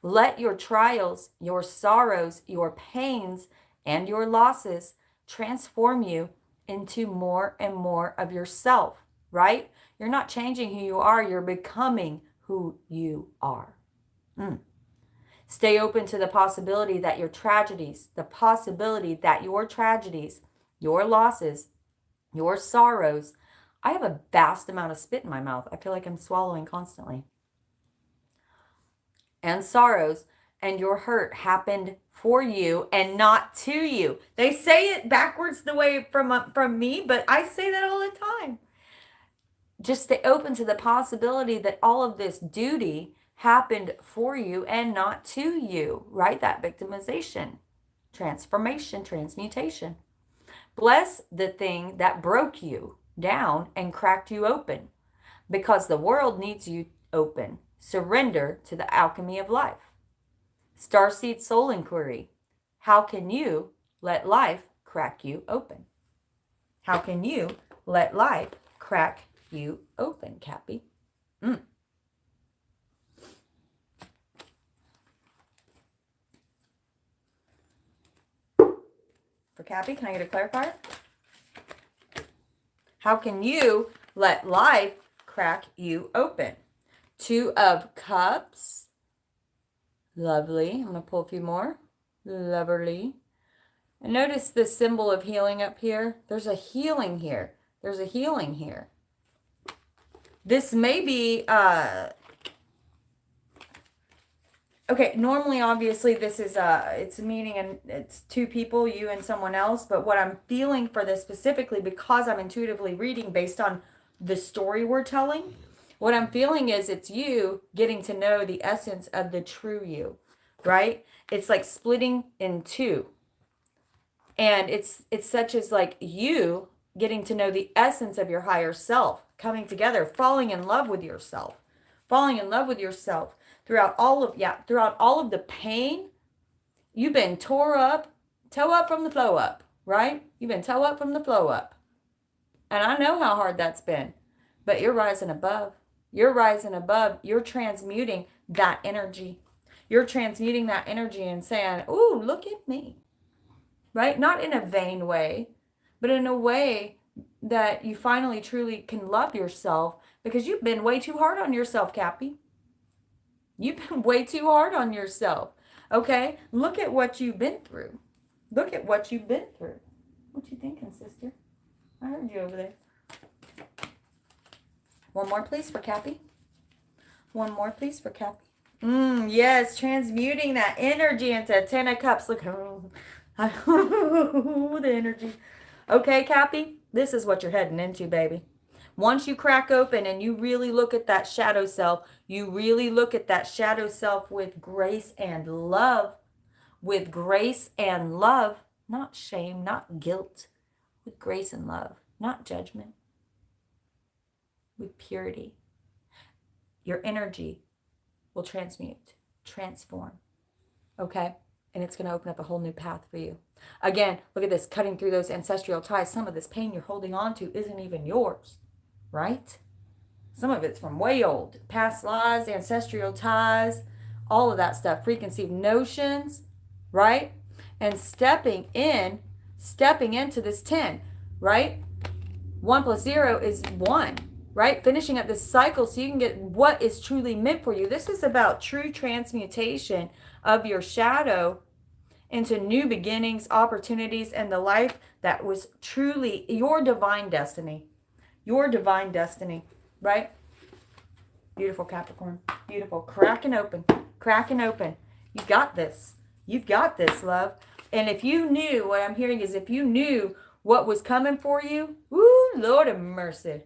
Let your trials, your sorrows, your pains, and your losses transform you into more and more of yourself, right? You're not changing who you are, you're becoming who you are. Stay open to the possibility that your tragedies, your losses, your sorrows. I have a vast amount of spit in my mouth. I feel like I'm swallowing constantly. And sorrows and your hurt happened for you and not to you. They say it backwards the way from me, but I say that all the time. Just stay open to the possibility that all of this duty happened for you and not to you, right? That victimization, transformation, transmutation. Bless the thing that broke you down and cracked you open, because the world needs you open. Surrender to the alchemy of life. Starseed Soul Inquiry. How can you let life crack you open? How can you let life crack you open, Cappy? For Cappy, can I get a clarifier? How can you let life crack you open? 2 of Cups. Lovely. I'm going to pull a few more. Lovely. And notice the symbol of healing up here. There's a healing here. There's a healing here. This may be, okay, normally, obviously, this is, it's a meeting and it's 2 people, you and someone else. But what I'm feeling for this specifically, because I'm intuitively reading based on the story we're telling, what I'm feeling is it's you getting to know the essence of the true you, right? It's like splitting in 2. And it's such as like you getting to know the essence of your higher self, coming together, falling in love with yourself, throughout all of the pain. You've been toe up from the flow up, right? You've been toe up from the flow up. And I know how hard that's been, but you're rising above. You're rising above. You're transmuting that energy. You're transmuting that energy and saying, ooh, look at me. Right? Not in a vain way, but in a way that you finally truly can love yourself, because you've been way too hard on yourself, Cappy. You've been way too hard on yourself. Okay? Look at what you've been through. Look at what you've been through. What you thinking, sister? I heard you over there. One more, please, for Cappy. One more, please, for Cappy. Yes, transmuting that energy into 10 of Cups. Look, the energy. Okay, Cappy, this is what you're heading into, baby. Once you crack open and you really look at that shadow self, you really look at that shadow self with grace and love. With grace and love. Not shame, not guilt. With grace and love, not judgment. With purity. Your energy will transmute, transform. Okay? And it's going to open up a whole new path for you. Again, look at this, cutting through those ancestral ties. Some of this pain you're holding on to isn't even yours, right? Some of it's from way old. Past lives, ancestral ties, all of that stuff. Preconceived notions, right? And stepping into this 10, right? 1 plus 0 is 1, right? Finishing up this cycle so you can get what is truly meant for you. This is about true transmutation of your shadow into new beginnings, opportunities, and the life that was truly your divine destiny. Your divine destiny, right? Beautiful, Capricorn. Beautiful. Cracking open. Cracking open. You got this. You've got this, love. And if you knew, what I'm hearing is if you knew what was coming for you, woo, Lord of mercy,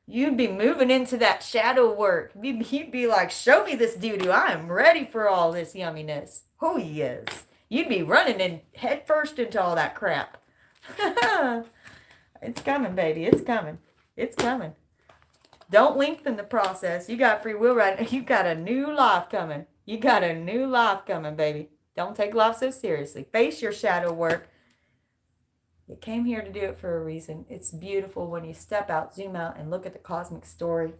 you'd be moving into that shadow work. You'd be like, show me this doo-doo. I am ready for all this yumminess. Oh, yes. You'd be running in head first into all that crap. It's coming, baby. It's coming. It's coming. Don't lengthen the process. You got free will right now. You got a new life coming. You got a new life coming, baby. Don't take life so seriously. Face your shadow work. You came here to do it for a reason. It's beautiful when you step out, zoom out, and look at the cosmic story.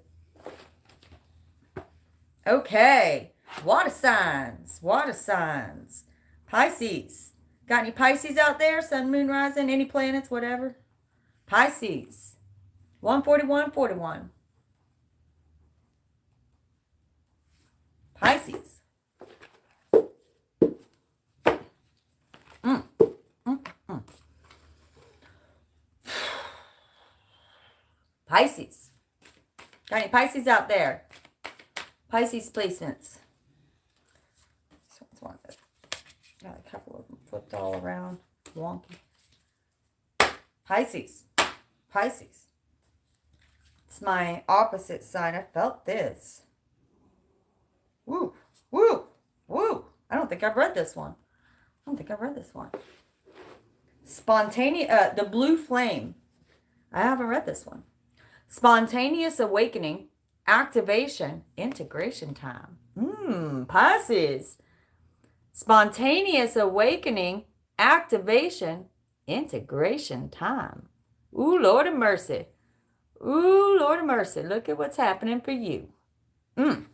Okay, water signs, water signs. Pisces. Got any Pisces out there? Sun, moon, rising, any planets, whatever? Pisces. 14141. Pisces. Pisces. Got any Pisces out there? Pisces placements. This one's one that got a couple of them flipped all around. Wonky. Pisces. Pisces. It's my opposite sign. I felt this. Woo. Woo. Woo. I don't think I've read this one. Spontaneous. The blue flame. I haven't read this one. Spontaneous awakening, activation, integration time. Pisces. Spontaneous awakening, activation, integration time. Ooh, Lord of mercy. Ooh, Lord of mercy. Look at what's happening for you. Ooh,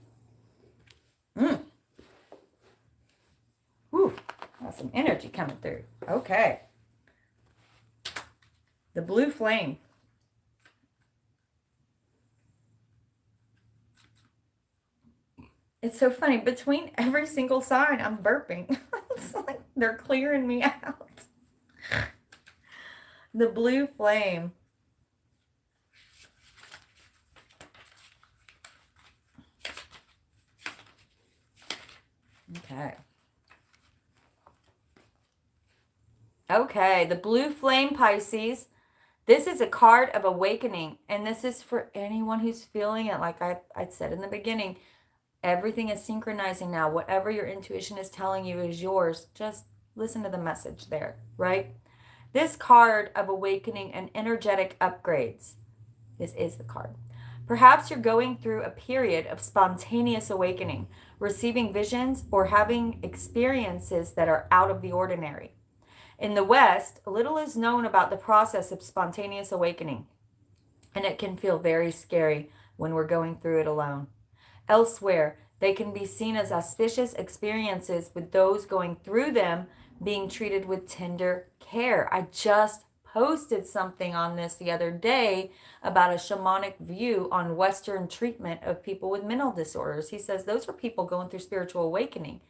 got some energy coming through. Okay. The blue flame. It's so funny. Between every single sign, I'm burping. It's like they're clearing me out. The blue flame. Okay. Okay, the blue flame, Pisces. This is a card of awakening, and this is for anyone who's feeling it. Like I said in the beginning, everything is synchronizing now. Whatever your intuition is telling you is yours. Just listen to the message there, right? This card of awakening and energetic upgrades. This is the card. Perhaps you're going through a period of spontaneous awakening, receiving visions or having experiences that are out of the ordinary. In the West, little is known about the process of spontaneous awakening, and it can feel very scary when we're going through it alone. Elsewhere, they can be seen as auspicious experiences, with those going through them being treated with tender care. I just posted something on this the other day about a shamanic view on Western treatment of people with mental disorders. He says those are people going through spiritual awakening.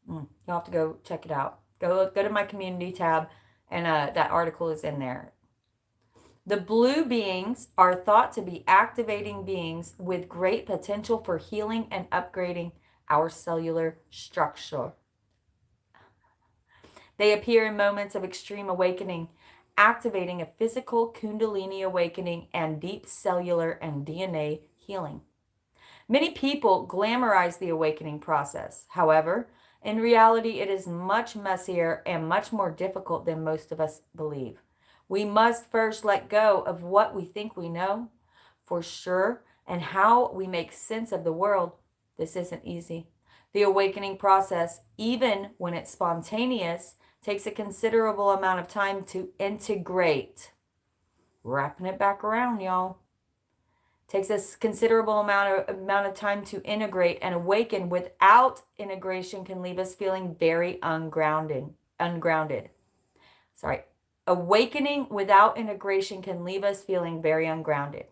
You'll have to go check it out. Go to my community tab, and that article is in there. The blue beings are thought to be activating beings with great potential for healing and upgrading our cellular structure. They appear in moments of extreme awakening, activating a physical Kundalini awakening and deep cellular and DNA healing. Many people glamorize the awakening process. However, in reality, it is much messier and much more difficult than most of us believe. We must first let go of what we think we know for sure and how we make sense of the world. This isn't easy. The awakening process, even when it's spontaneous, takes a considerable amount of time to integrate. Wrapping it back around, y'all. Takes a considerable amount of time to integrate, and awaken without integration can leave us feeling very ungrounded. Awakening without integration can leave us feeling very ungrounded.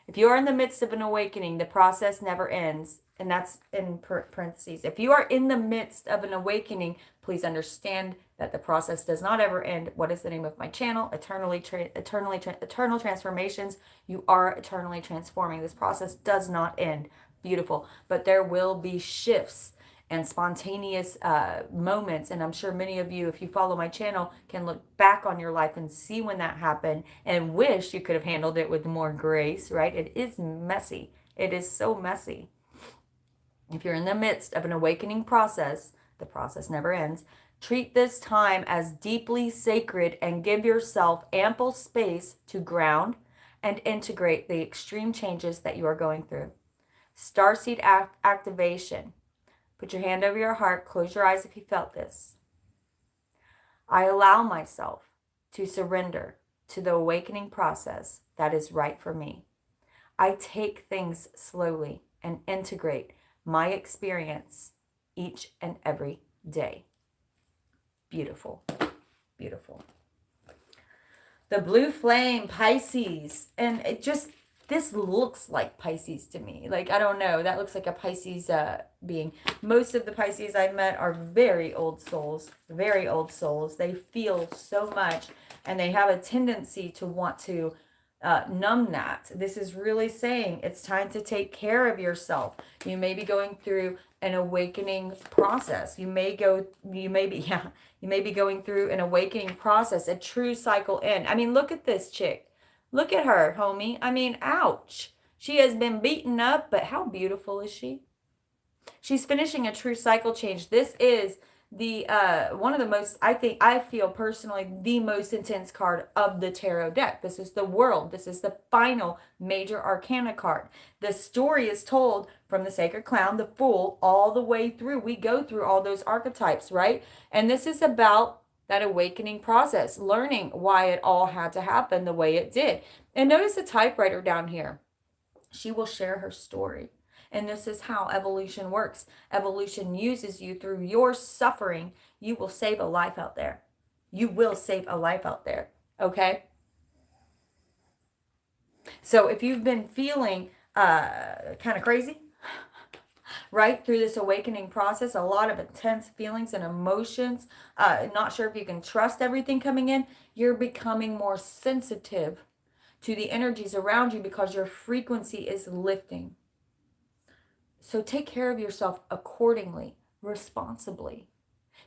If you are in the midst of an awakening, the process never ends. And that's in parentheses. If you are in the midst of an awakening, please understand that the process does not ever end. What is the name of my channel? Eternal Transformations. You are eternally transforming. This process does not end. Beautiful. But there will be shifts and spontaneous moments. And I'm sure many of you, if you follow my channel, can look back on your life and see when that happened and wish you could have handled it with more grace, right? It is messy. It is so messy. If you're in the midst of an awakening process, the process never ends. Treat this time as deeply sacred and give yourself ample space to ground and integrate the extreme changes that you are going through. Starseed activation. Put your hand over your heart. Close your eyes if you felt this. I allow myself to surrender to the awakening process that is right for me. I take things slowly and integrate my experience each and every day. Beautiful, beautiful. The blue flame, Pisces, and it just, this looks like Pisces to me. Like, I don't know, that looks like a Pisces being. Most of the Pisces I've met are very old souls, very old souls. They feel so much, and they have a tendency to want to numb that. This is really saying it's time to take care of yourself. You may be going through an awakening process. You may be going through an awakening process, a true cycle end. I mean, look at this chick. Look at her, homie. I mean, ouch. She has been beaten up, but how beautiful is she? She's finishing a true cycle change. This is the one of the most, I feel personally, the most intense card of the tarot deck. This is the World. This is the final major arcana card. The story is told from the Sacred Clown, the Fool, all the way through. We go through all those archetypes, right? And this is about that awakening process, learning why it all had to happen the way it did. And notice the typewriter down here. She will share her story. And this is how evolution works. Evolution uses you through your suffering. You will save a life out there. You will save a life out there. Okay? So if you've been feeling kind of crazy, right, through this awakening process, a lot of intense feelings and emotions, not sure if you can trust everything coming in, you're becoming more sensitive to the energies around you because your frequency is lifting. So take care of yourself accordingly, responsibly.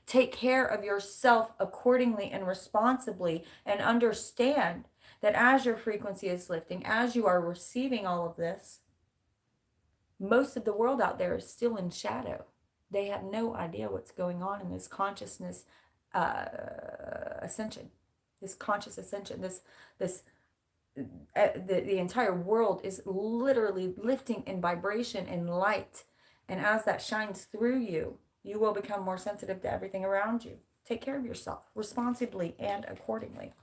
Take care of yourself accordingly and responsibly, and understand that as your frequency is lifting, as you are receiving all of this, most of the world out there is still in shadow. They have no idea what's going on in this consciousness ascension, this conscious ascension, the entire world is literally lifting in vibration and light. And as that shines through you, you will become more sensitive to everything around you. Take care of yourself responsibly and accordingly.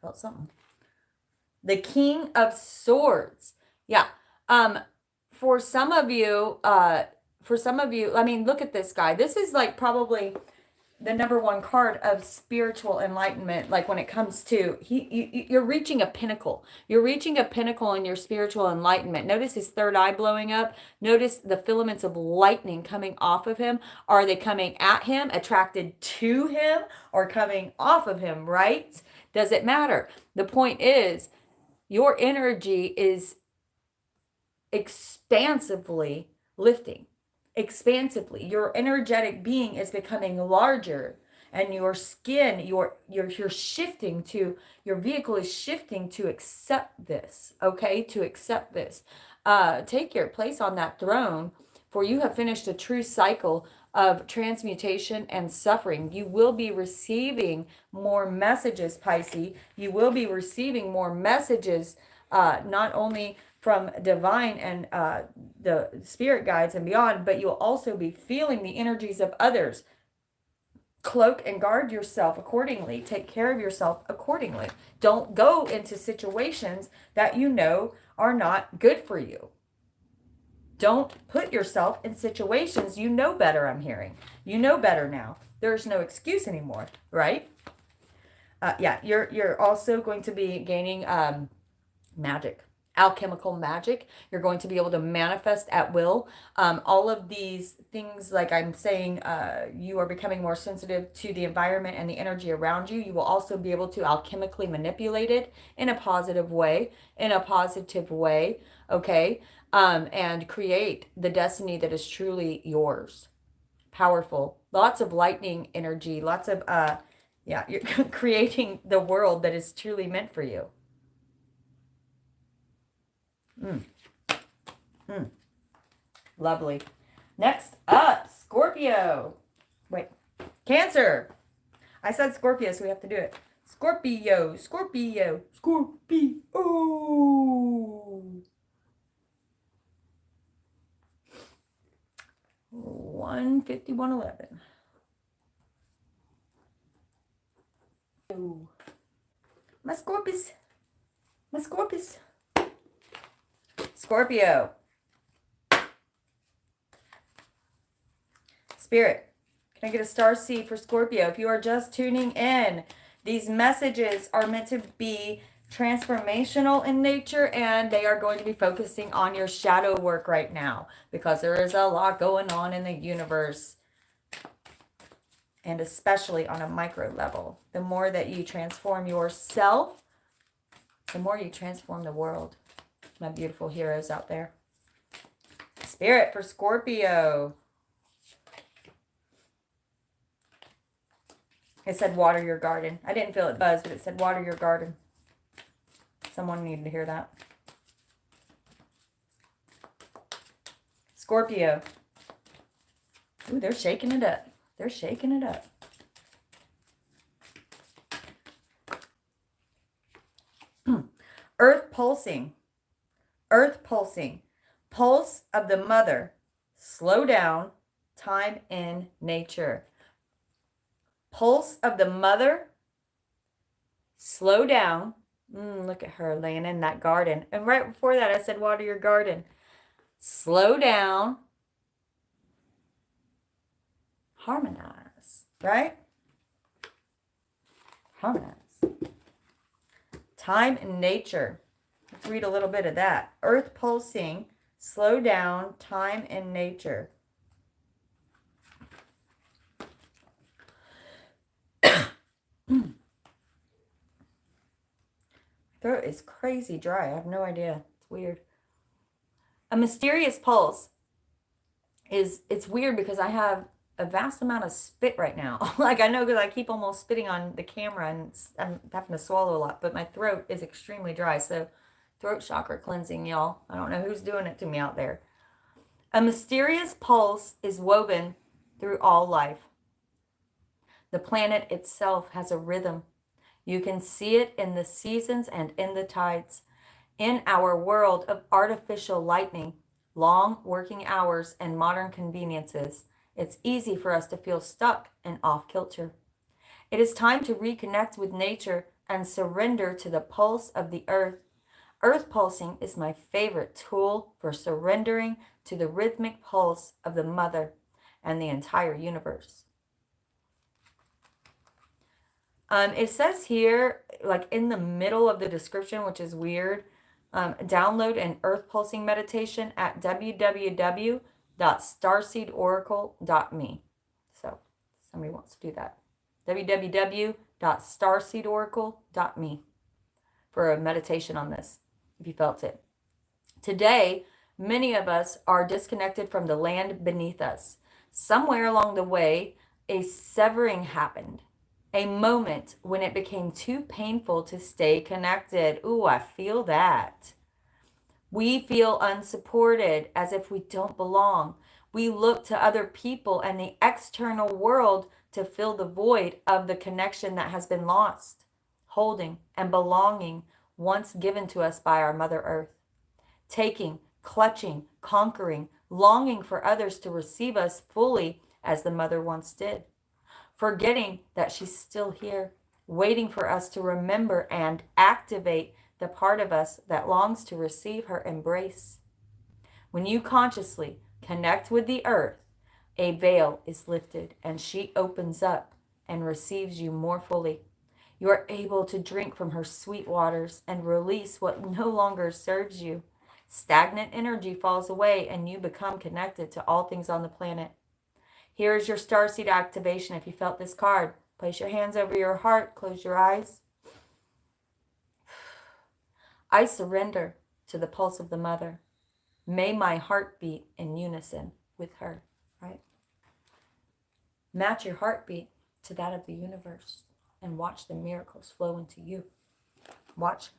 Felt something. The King of Swords. Yeah. For some of you, I mean, look at this guy. This is like probably the number one card of spiritual enlightenment. Like when it comes to, you're reaching a pinnacle. You're reaching a pinnacle in your spiritual enlightenment. Notice his third eye blowing up. Notice the filaments of lightning coming off of him. Are they coming at him, attracted to him, or coming off of him, right? Does it matter? The point is, your energy is expansively lifting. Expansively, your energetic being is becoming larger, and your skin, you're shifting to, your vehicle is shifting to accept this. Okay, to accept this. Take your place on that throne, for you have finished a true cycle of transmutation and suffering. You will be receiving more messages, Pisces. You will be receiving more messages, not only from divine and the spirit guides and beyond, but you'll also be feeling the energies of others. Cloak and guard yourself accordingly. Take care of yourself accordingly. Don't go into situations that you know are not good for you. Don't put yourself in situations you know better, I'm hearing. You know better now. There's no excuse anymore, right? Yeah, you're also going to be gaining magic. Alchemical magic. You're going to be able to manifest at will. All of these things, like I'm saying, you are becoming more sensitive to the environment and the energy around you. You will also be able to alchemically manipulate it in a positive way, okay? And create the destiny that is truly yours. Powerful. Lots of lightning energy, lots of, yeah, you're creating the world that is truly meant for you. Lovely. Next up, Scorpio. Wait, Cancer. I said Scorpio, so we have to do it. Scorpio. 151.11. Ooh. My Scorpius. My Scorpius. Scorpio. Spirit, can I get a star seed for Scorpio? If you are just tuning in, these messages are meant to be transformational in nature, and they are going to be focusing on your shadow work right now because there is a lot going on in the universe, and especially on a micro level. The more that you transform yourself, the more you transform the world. My beautiful heroes out there. Spirit for Scorpio. It said water your garden. I didn't feel it buzz, but it said water your garden. Someone needed to hear that. Scorpio. Ooh, they're shaking it up. They're shaking it up. Earth pulsing. Earth pulsing. Pulse of the mother. Slow down. Time in nature. Pulse of the mother. Slow down. Look at her laying in that garden. And right before that, I said, water your garden. Slow down. Harmonize. Right? Harmonize. Time in nature. Let's read a little bit of that. Earth pulsing. Slow down. Time in nature. Throat is crazy dry. I have no idea. It's weird. A mysterious pulse it's weird because I have a vast amount of spit right now. Like I know because I keep almost spitting on the camera and I'm having to swallow a lot, but my throat is extremely dry. So throat chakra cleansing, y'all. I don't know who's doing it to me out there. A mysterious pulse is woven through all life. The planet itself has a rhythm. You can see it in the seasons and in the tides. In our world of artificial lightning, long working hours, and modern conveniences, it's easy for us to feel stuck and off kilter. It is time to reconnect with nature and surrender to the pulse of the earth. Earth pulsing is my favorite tool for surrendering to the rhythmic pulse of the mother and the entire universe. It says here, like in the middle of the description, which is weird, download an earth pulsing meditation at www.starseedoracle.me. So somebody wants to do that. www.starseedoracle.me for a meditation on this, if you felt it. Today, many of us are disconnected from the land beneath us. Somewhere along the way, a severing happened. A moment when it became too painful to stay connected. Ooh, I feel that. We feel unsupported, as if we don't belong. We look to other people and the external world to fill the void of the connection that has been lost, holding and belonging once given to us by our Mother Earth. Taking, clutching, conquering, longing for others to receive us fully as the Mother once did. Forgetting that she's still here, waiting for us to remember and activate the part of us that longs to receive her embrace. When you consciously connect with the earth, a veil is lifted and she opens up and receives you more fully. You are able to drink from her sweet waters and release what no longer serves you. Stagnant energy falls away and you become connected to all things on the planet. Here is your starseed activation. If you felt this card, place your hands over your heart, close your eyes. I surrender to the pulse of the mother. May my heart beat in unison with her, right? Match your heartbeat to that of the universe and watch the miracles flow into you. Watch.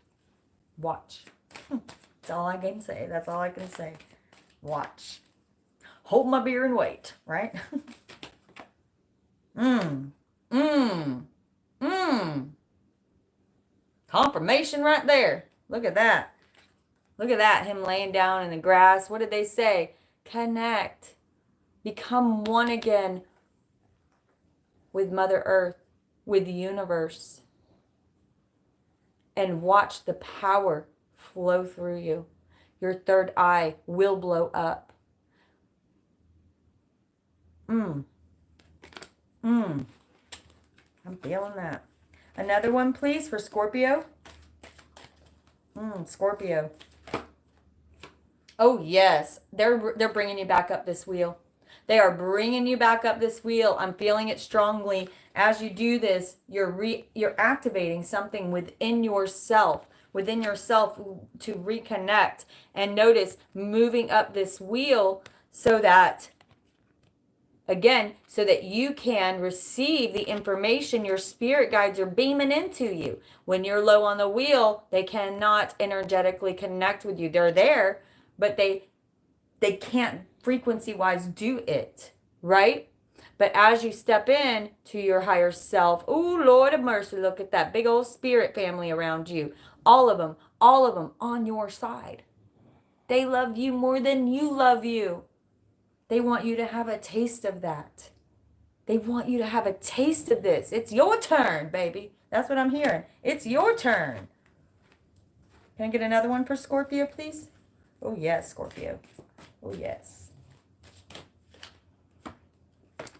That's all I can say. That's all I can say. Watch. Hold my beer and wait, right? Confirmation right there. Look at that. Look at that. Him laying down in the grass. What did they say? Connect. Become one again with Mother Earth, with the universe. and watch the power flow through you. Your third eye will blow up. I'm feeling that. Another one, please, for Scorpio. Scorpio. Oh, yes. They're bringing you back up this wheel. They are bringing you back up this wheel. I'm feeling it strongly. As you do this, you're activating something within yourself to reconnect. And notice moving up this wheel so that, again, so that you can receive the information your spirit guides are beaming into you. When you're low on the wheel, they cannot energetically connect with you. They're there, but they can't frequency-wise do it, right? But as you step in to your higher self, oh, Lord of mercy, look at that big old spirit family around you. All of them on your side. They love you more than you love you. They want you to have a taste of that. They want you to have a taste of this. It's your turn, baby. That's what I'm hearing. It's your turn. Can I get another one for Scorpio, please? Oh, yes, Scorpio. Oh, yes.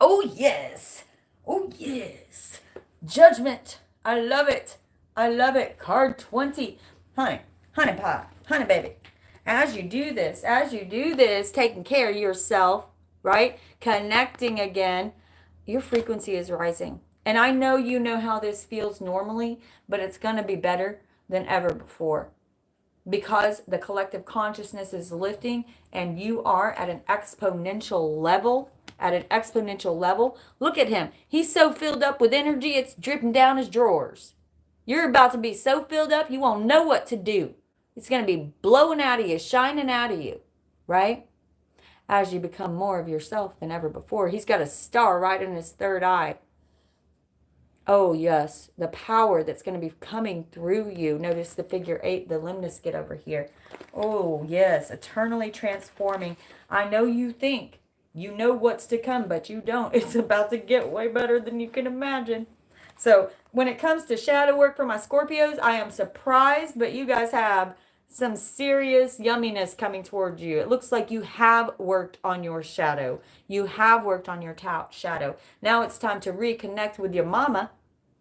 Oh, yes. Oh, yes. Judgment. I love it. I love it. Card 20. Honey pie. Honey baby. As you do this, taking care of yourself, right? Connecting again, your frequency is rising. And I know you know how this feels normally, but it's going to be better than ever before. Because the collective consciousness is lifting and you are at an exponential level. Look at him. He's so filled up with energy, it's dripping down his drawers. You're about to be so filled up, you won't know what to do. It's going to be blowing out of you, shining out of you, right? As you become more of yourself than ever before. He's got a star right in his third eye. Oh, yes. The power that's going to be coming through you. Notice the figure 8, the lemniscate over here. Oh, yes. Eternally transforming. I know you think you know what's to come, but you don't. It's about to get way better than you can imagine. So when it comes to shadow work for my Scorpios, I am surprised, but you guys have some serious yumminess coming towards you. It looks like you have worked on your shadow. You have worked on your shadow. Now it's time to reconnect with your mama,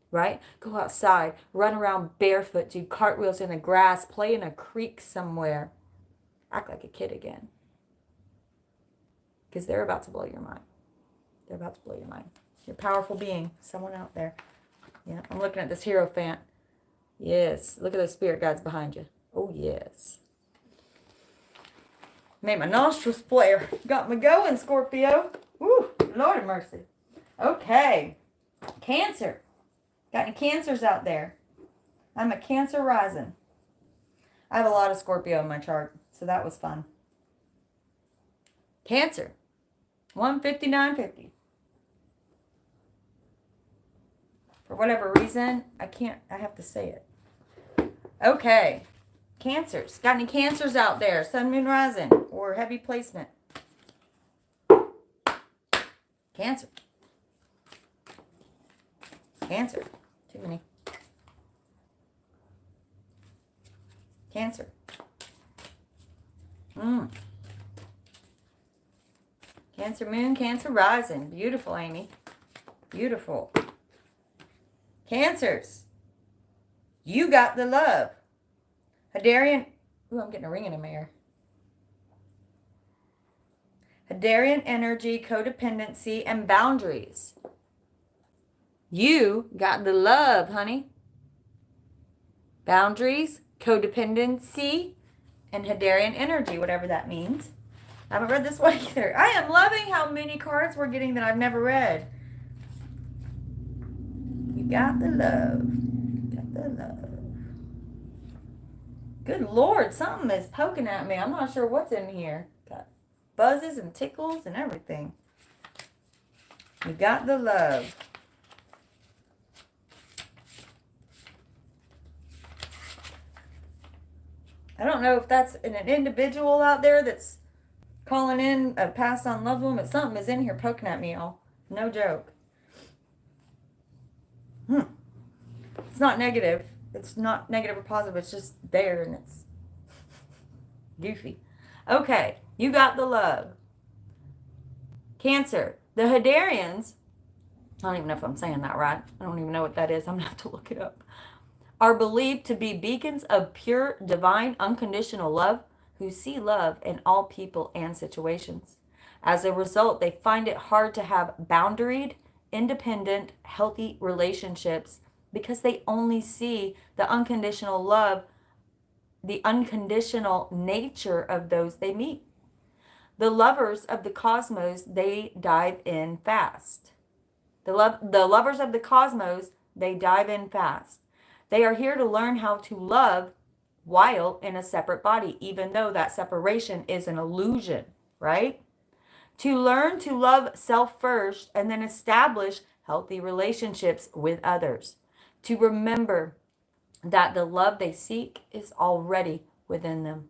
right? Go outside, run around barefoot, do cartwheels in the grass, play in a creek somewhere. Act like a kid again. Because they're about to blow your mind. They're about to blow your mind. You're a powerful being. Someone out there. Yeah, I'm looking at this Hierophant. Yes, look at those spirit guides behind you. Oh, yes. Made my nostrils flare. Got me going, Scorpio. Woo, Lord of mercy. Okay. Cancer. Got any Cancers out there? I'm a Cancer rising. I have a lot of Scorpio in my chart, so that was fun. Cancer. 159.50. For whatever reason, I have to say it. Okay. Cancers. Got any Cancers out there? Sun, Moon, Rising, or heavy placement? Cancer. Cancer. Too many. Cancer. Cancer Moon, Cancer Rising. Beautiful, Amy. Beautiful. Cancers. You got the love. Hadarian. Ooh, I'm getting a ring in my ear. Hadarian energy, codependency, and boundaries. You got the love, honey. Boundaries, codependency, and Hadarian energy, whatever that means. I haven't read this one either. I am loving how many cards we're getting that I've never read. You got the love. Got the love. Good Lord, something is poking at me. I'm not sure what's in here. Got buzzes and tickles and everything. You got the love. I don't know if that's an individual out there that's calling in a passed on loved one, but something is in here poking at me, y'all. No joke. It's not negative. It's not negative or positive. It's just there and it's goofy. Okay, you got the love. Cancer. The Hadarians, I don't even know if I'm saying that right. I don't even know what that is. I'm going to have to look it up. Are believed to be beacons of pure, divine, unconditional love who see love in all people and situations. As a result, they find it hard to have boundaried, independent, healthy relationships because they only see the unconditional love, the unconditional nature of those they meet. The lovers of the cosmos, they dive in fast. The lovers of the cosmos, they dive in fast. They are here to learn how to love while in a separate body, even though that separation is an illusion, right? To learn to love self first and then establish healthy relationships with others. To remember that the love they seek is already within them.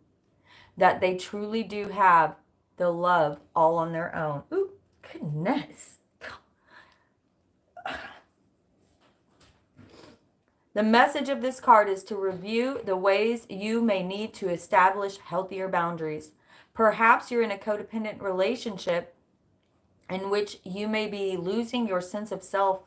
That they truly do have the love all on their own. Ooh, goodness. The message of this card is to review the ways you may need to establish healthier boundaries. Perhaps you're in a codependent relationship in which you may be losing your sense of self.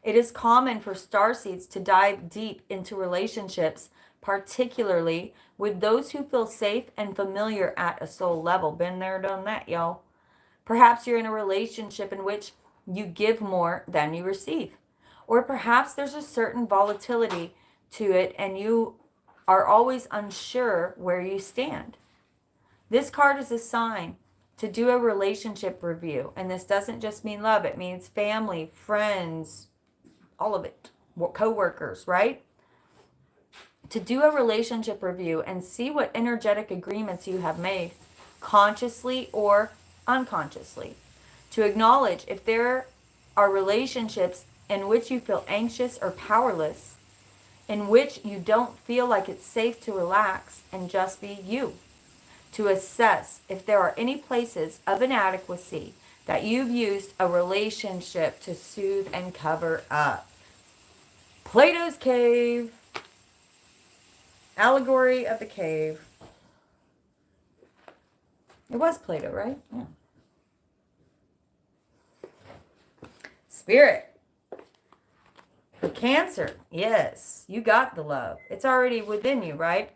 It is common for starseeds to dive deep into relationships, particularly with those who feel safe and familiar at a soul level. Been there, done that, y'all. Perhaps you're in a relationship in which you give more than you receive. Or perhaps there's a certain volatility to it and you are always unsure where you stand. This card is a sign to do a relationship review. And this doesn't just mean love. It means family, friends, all of it. Co-workers, right? To do a relationship review and see what energetic agreements you have made, consciously or unconsciously. To acknowledge if there are relationships in which you feel anxious or powerless, in which you don't feel like it's safe to relax and just be you. To assess if there are any places of inadequacy that you've used a relationship to soothe and cover up. Plato's cave. Allegory of the cave. It was Plato, right? Yeah. Spirit. For Cancer, yes, you got the love. It's already within you, right?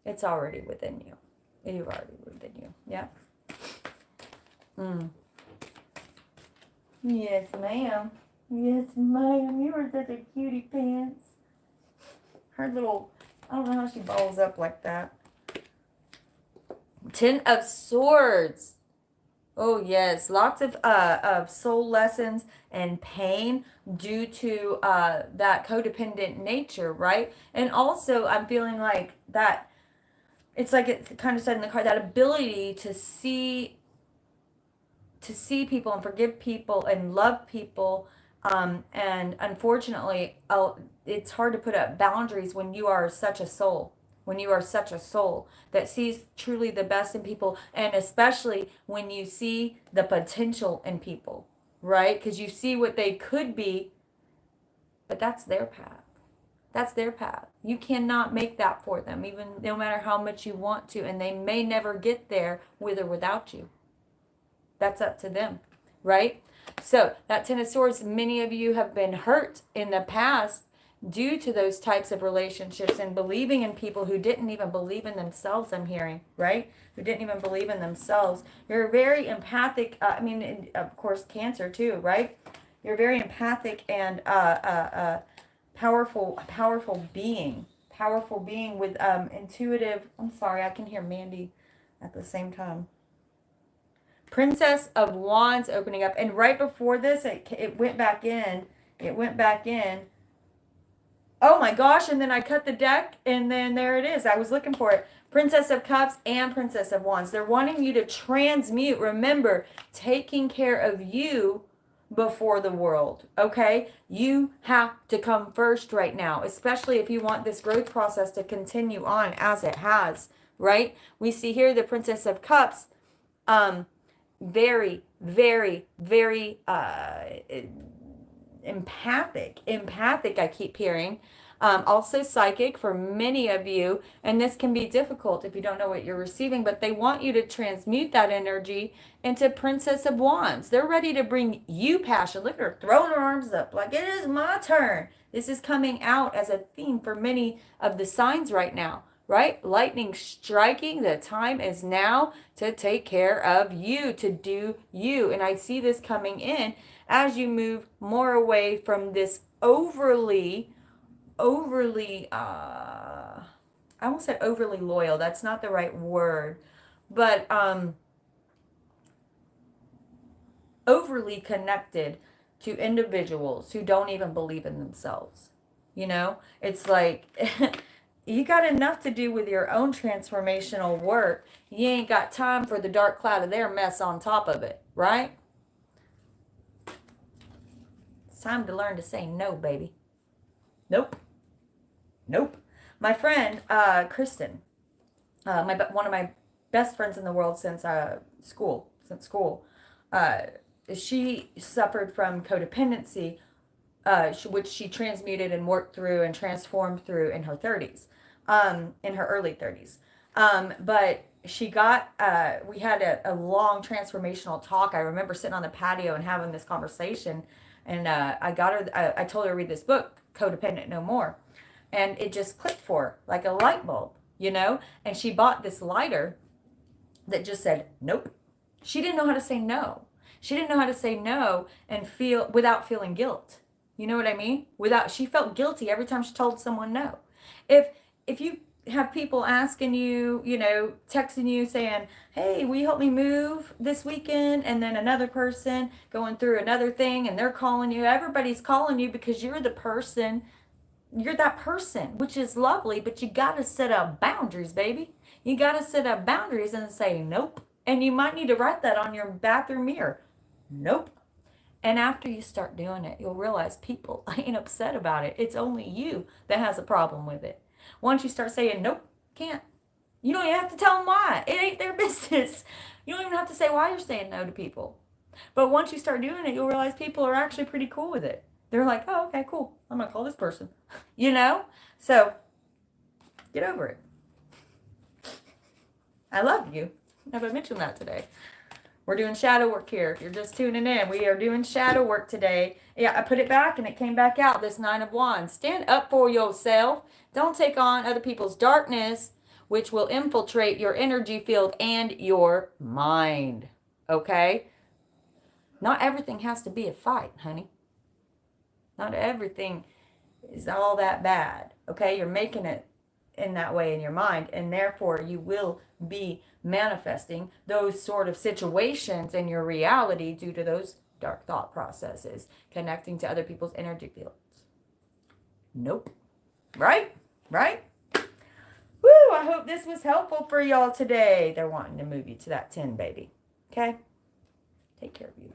It's already within you. You're already within you. Yeah. Yes, ma'am. Yes, ma'am. You were such a cutie pants. Her little, I don't know how she balls up like that. 10 of Swords. Oh, yes. Lots of soul lessons and pain due to that codependent nature, right? And also, I'm feeling like that, it's like it kind of said in the card, that ability to see people and forgive people and love people. And unfortunately, it's hard to put up boundaries when you are such a soul. When you are such a soul that sees truly the best in people, and especially when you see the potential in people, right? Because you see what they could be, but that's their path. That's their path. You cannot make that for them, even no matter how much you want to, and they may never get there with or without you. That's up to them, right? So that 10 of Swords, many of you have been hurt in the past due to those types of relationships and believing in people who didn't even believe in themselves, I'm hearing, right? Who didn't even believe in themselves. You're very empathic. Of course, Cancer too, right? You're very empathic and powerful being. Powerful being with intuitive. I'm sorry, I can hear Mandy at the same time. Princess of Wands opening up. And right before this, it went back in. It went back in. Oh my gosh, and then I cut the deck, and then there it is. I was looking for it. Princess of Cups and Princess of Wands. They're wanting you to transmute. Remember, taking care of you before the world, okay? You have to come first right now, especially if you want this growth process to continue on as it has, right? We see here the Princess of Cups, very, very, very empathic, I keep hearing. Also psychic for many of you, and this can be difficult if you don't know what you're receiving, but they want you to transmute that energy into Princess of Wands. They're ready to bring you passion. Look at her throwing her arms up like it is my turn. This is coming out as a theme for many of the signs right now, right? Lightning striking. The time is now to take care of you, to do you. And I see this coming in as you move more away from this overly, I almost said overly loyal. That's not the right word. But overly connected to individuals who don't even believe in themselves. You know, it's like you got enough to do with your own transformational work. You ain't got time for the dark cloud of their mess on top of it, right? It's time to learn to say no, baby. Nope. Nope. My friend, Kristen, one of my best friends in the world since school, she suffered from codependency, which she transmuted and worked through and transformed through in her 30s, in her early 30s. But she got, we had a long transformational talk. I remember sitting on the patio and having this conversation, and I told her to read this book, Codependent No More. And it just clicked for her like a light bulb, you know? And she bought this lighter that just said, nope. She didn't know how to say no. She didn't know how to say no and feel without feeling guilt. You know what I mean? She felt guilty every time she told someone no. If you have people asking you, you know, texting you saying, hey, will you help me move this weekend? And then another person going through another thing and they're calling you. Everybody's calling you because you're that person, which is lovely, but you got to set up boundaries, baby. You got to set up boundaries and say nope. And you might need to write that on your bathroom mirror. Nope. And after you start doing it, you'll realize people ain't upset about it. It's only you that has a problem with it. Once you start saying nope, can't. You don't even have to tell them why. It ain't their business. You don't even have to say why you're saying no to people. But once you start doing it, you'll realize people are actually pretty cool with it. They're like, oh, okay, cool. I'm going to call this person. You know? So, get over it. I love you. Have I mentioned that today? We're doing shadow work here. If you're just tuning in, we are doing shadow work today. Yeah, I put it back and it came back out, this 9 of Wands. Stand up for yourself. Don't take on other people's darkness, which will infiltrate your energy field and your mind. Okay? Not everything has to be a fight, honey. Not everything is all that bad. Okay? You're making it in that way in your mind, and therefore you will be manifesting those sort of situations in your reality due to those dark thought processes connecting to other people's energy fields. Nope. Right? Woo, I hope this was helpful for y'all today. They're wanting to move you to that 10, baby. Okay? Take care of you.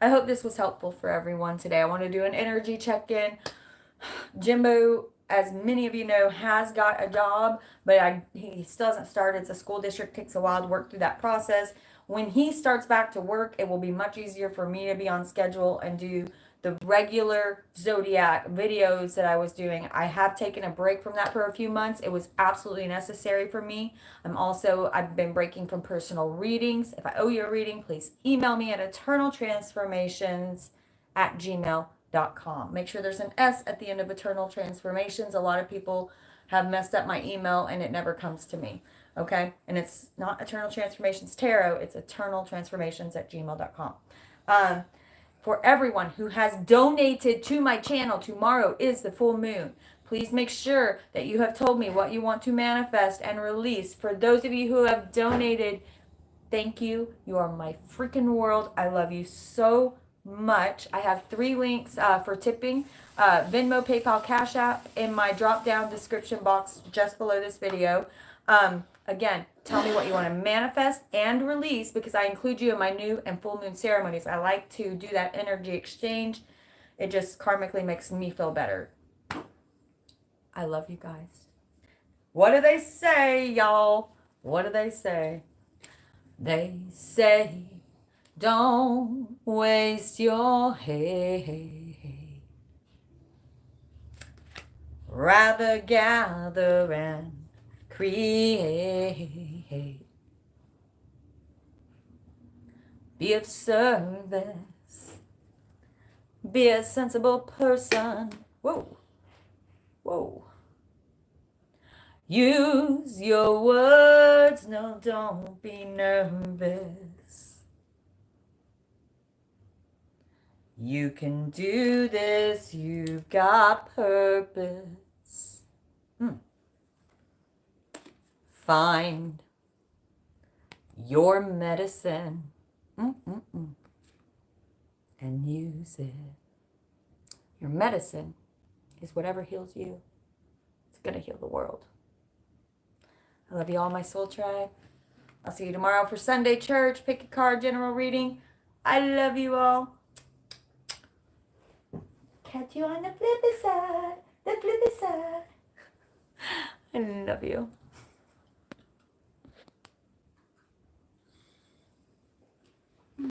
I hope this was helpful for everyone today. I want to do an energy check-in. Jimbo, as many of you know, has got a job, but he still hasn't started. It's a school district. Takes a while to work through that process. When he starts back to work, it will be much easier for me to be on schedule and do the regular Zodiac videos that I was doing. I have taken a break from that for a few months. It was absolutely necessary for me. I've been breaking from personal readings. If I owe you a reading, please email me at eternaltransformations@gmail.com. Make sure there's an S at the end of Eternal Transformations. A lot of people have messed up my email and it never comes to me. Okay? And it's not Eternal Transformations Tarot. It's eternaltransformations@gmail.com. For everyone who has donated to my channel, tomorrow is the full moon. Please make sure that you have told me what you want to manifest and release. For those of you who have donated, thank you. You are my freaking world. I love you so much. I have 3 links for tipping. Venmo, PayPal, Cash App in my drop-down description box just below this video. Again, tell me what you want to manifest and release, because I include you in my new and full moon ceremonies. I like to do that energy exchange. It just karmically makes me feel better. I love you guys. What do they say, y'all? What do they say? They say, don't waste your hate. rather gather and create. Be of service. Be a sensible person. Whoa. Whoa. Use your words. No, don't be nervous. You can do this. You've got purpose. Find your medicine. And use it. Your medicine is whatever heals you. It's going to heal the world. I love you all, my soul tribe. I'll see you tomorrow for Sunday church. Pick a card, general reading. I love you all. Catch you on the flippy side. The flippy side. I love you.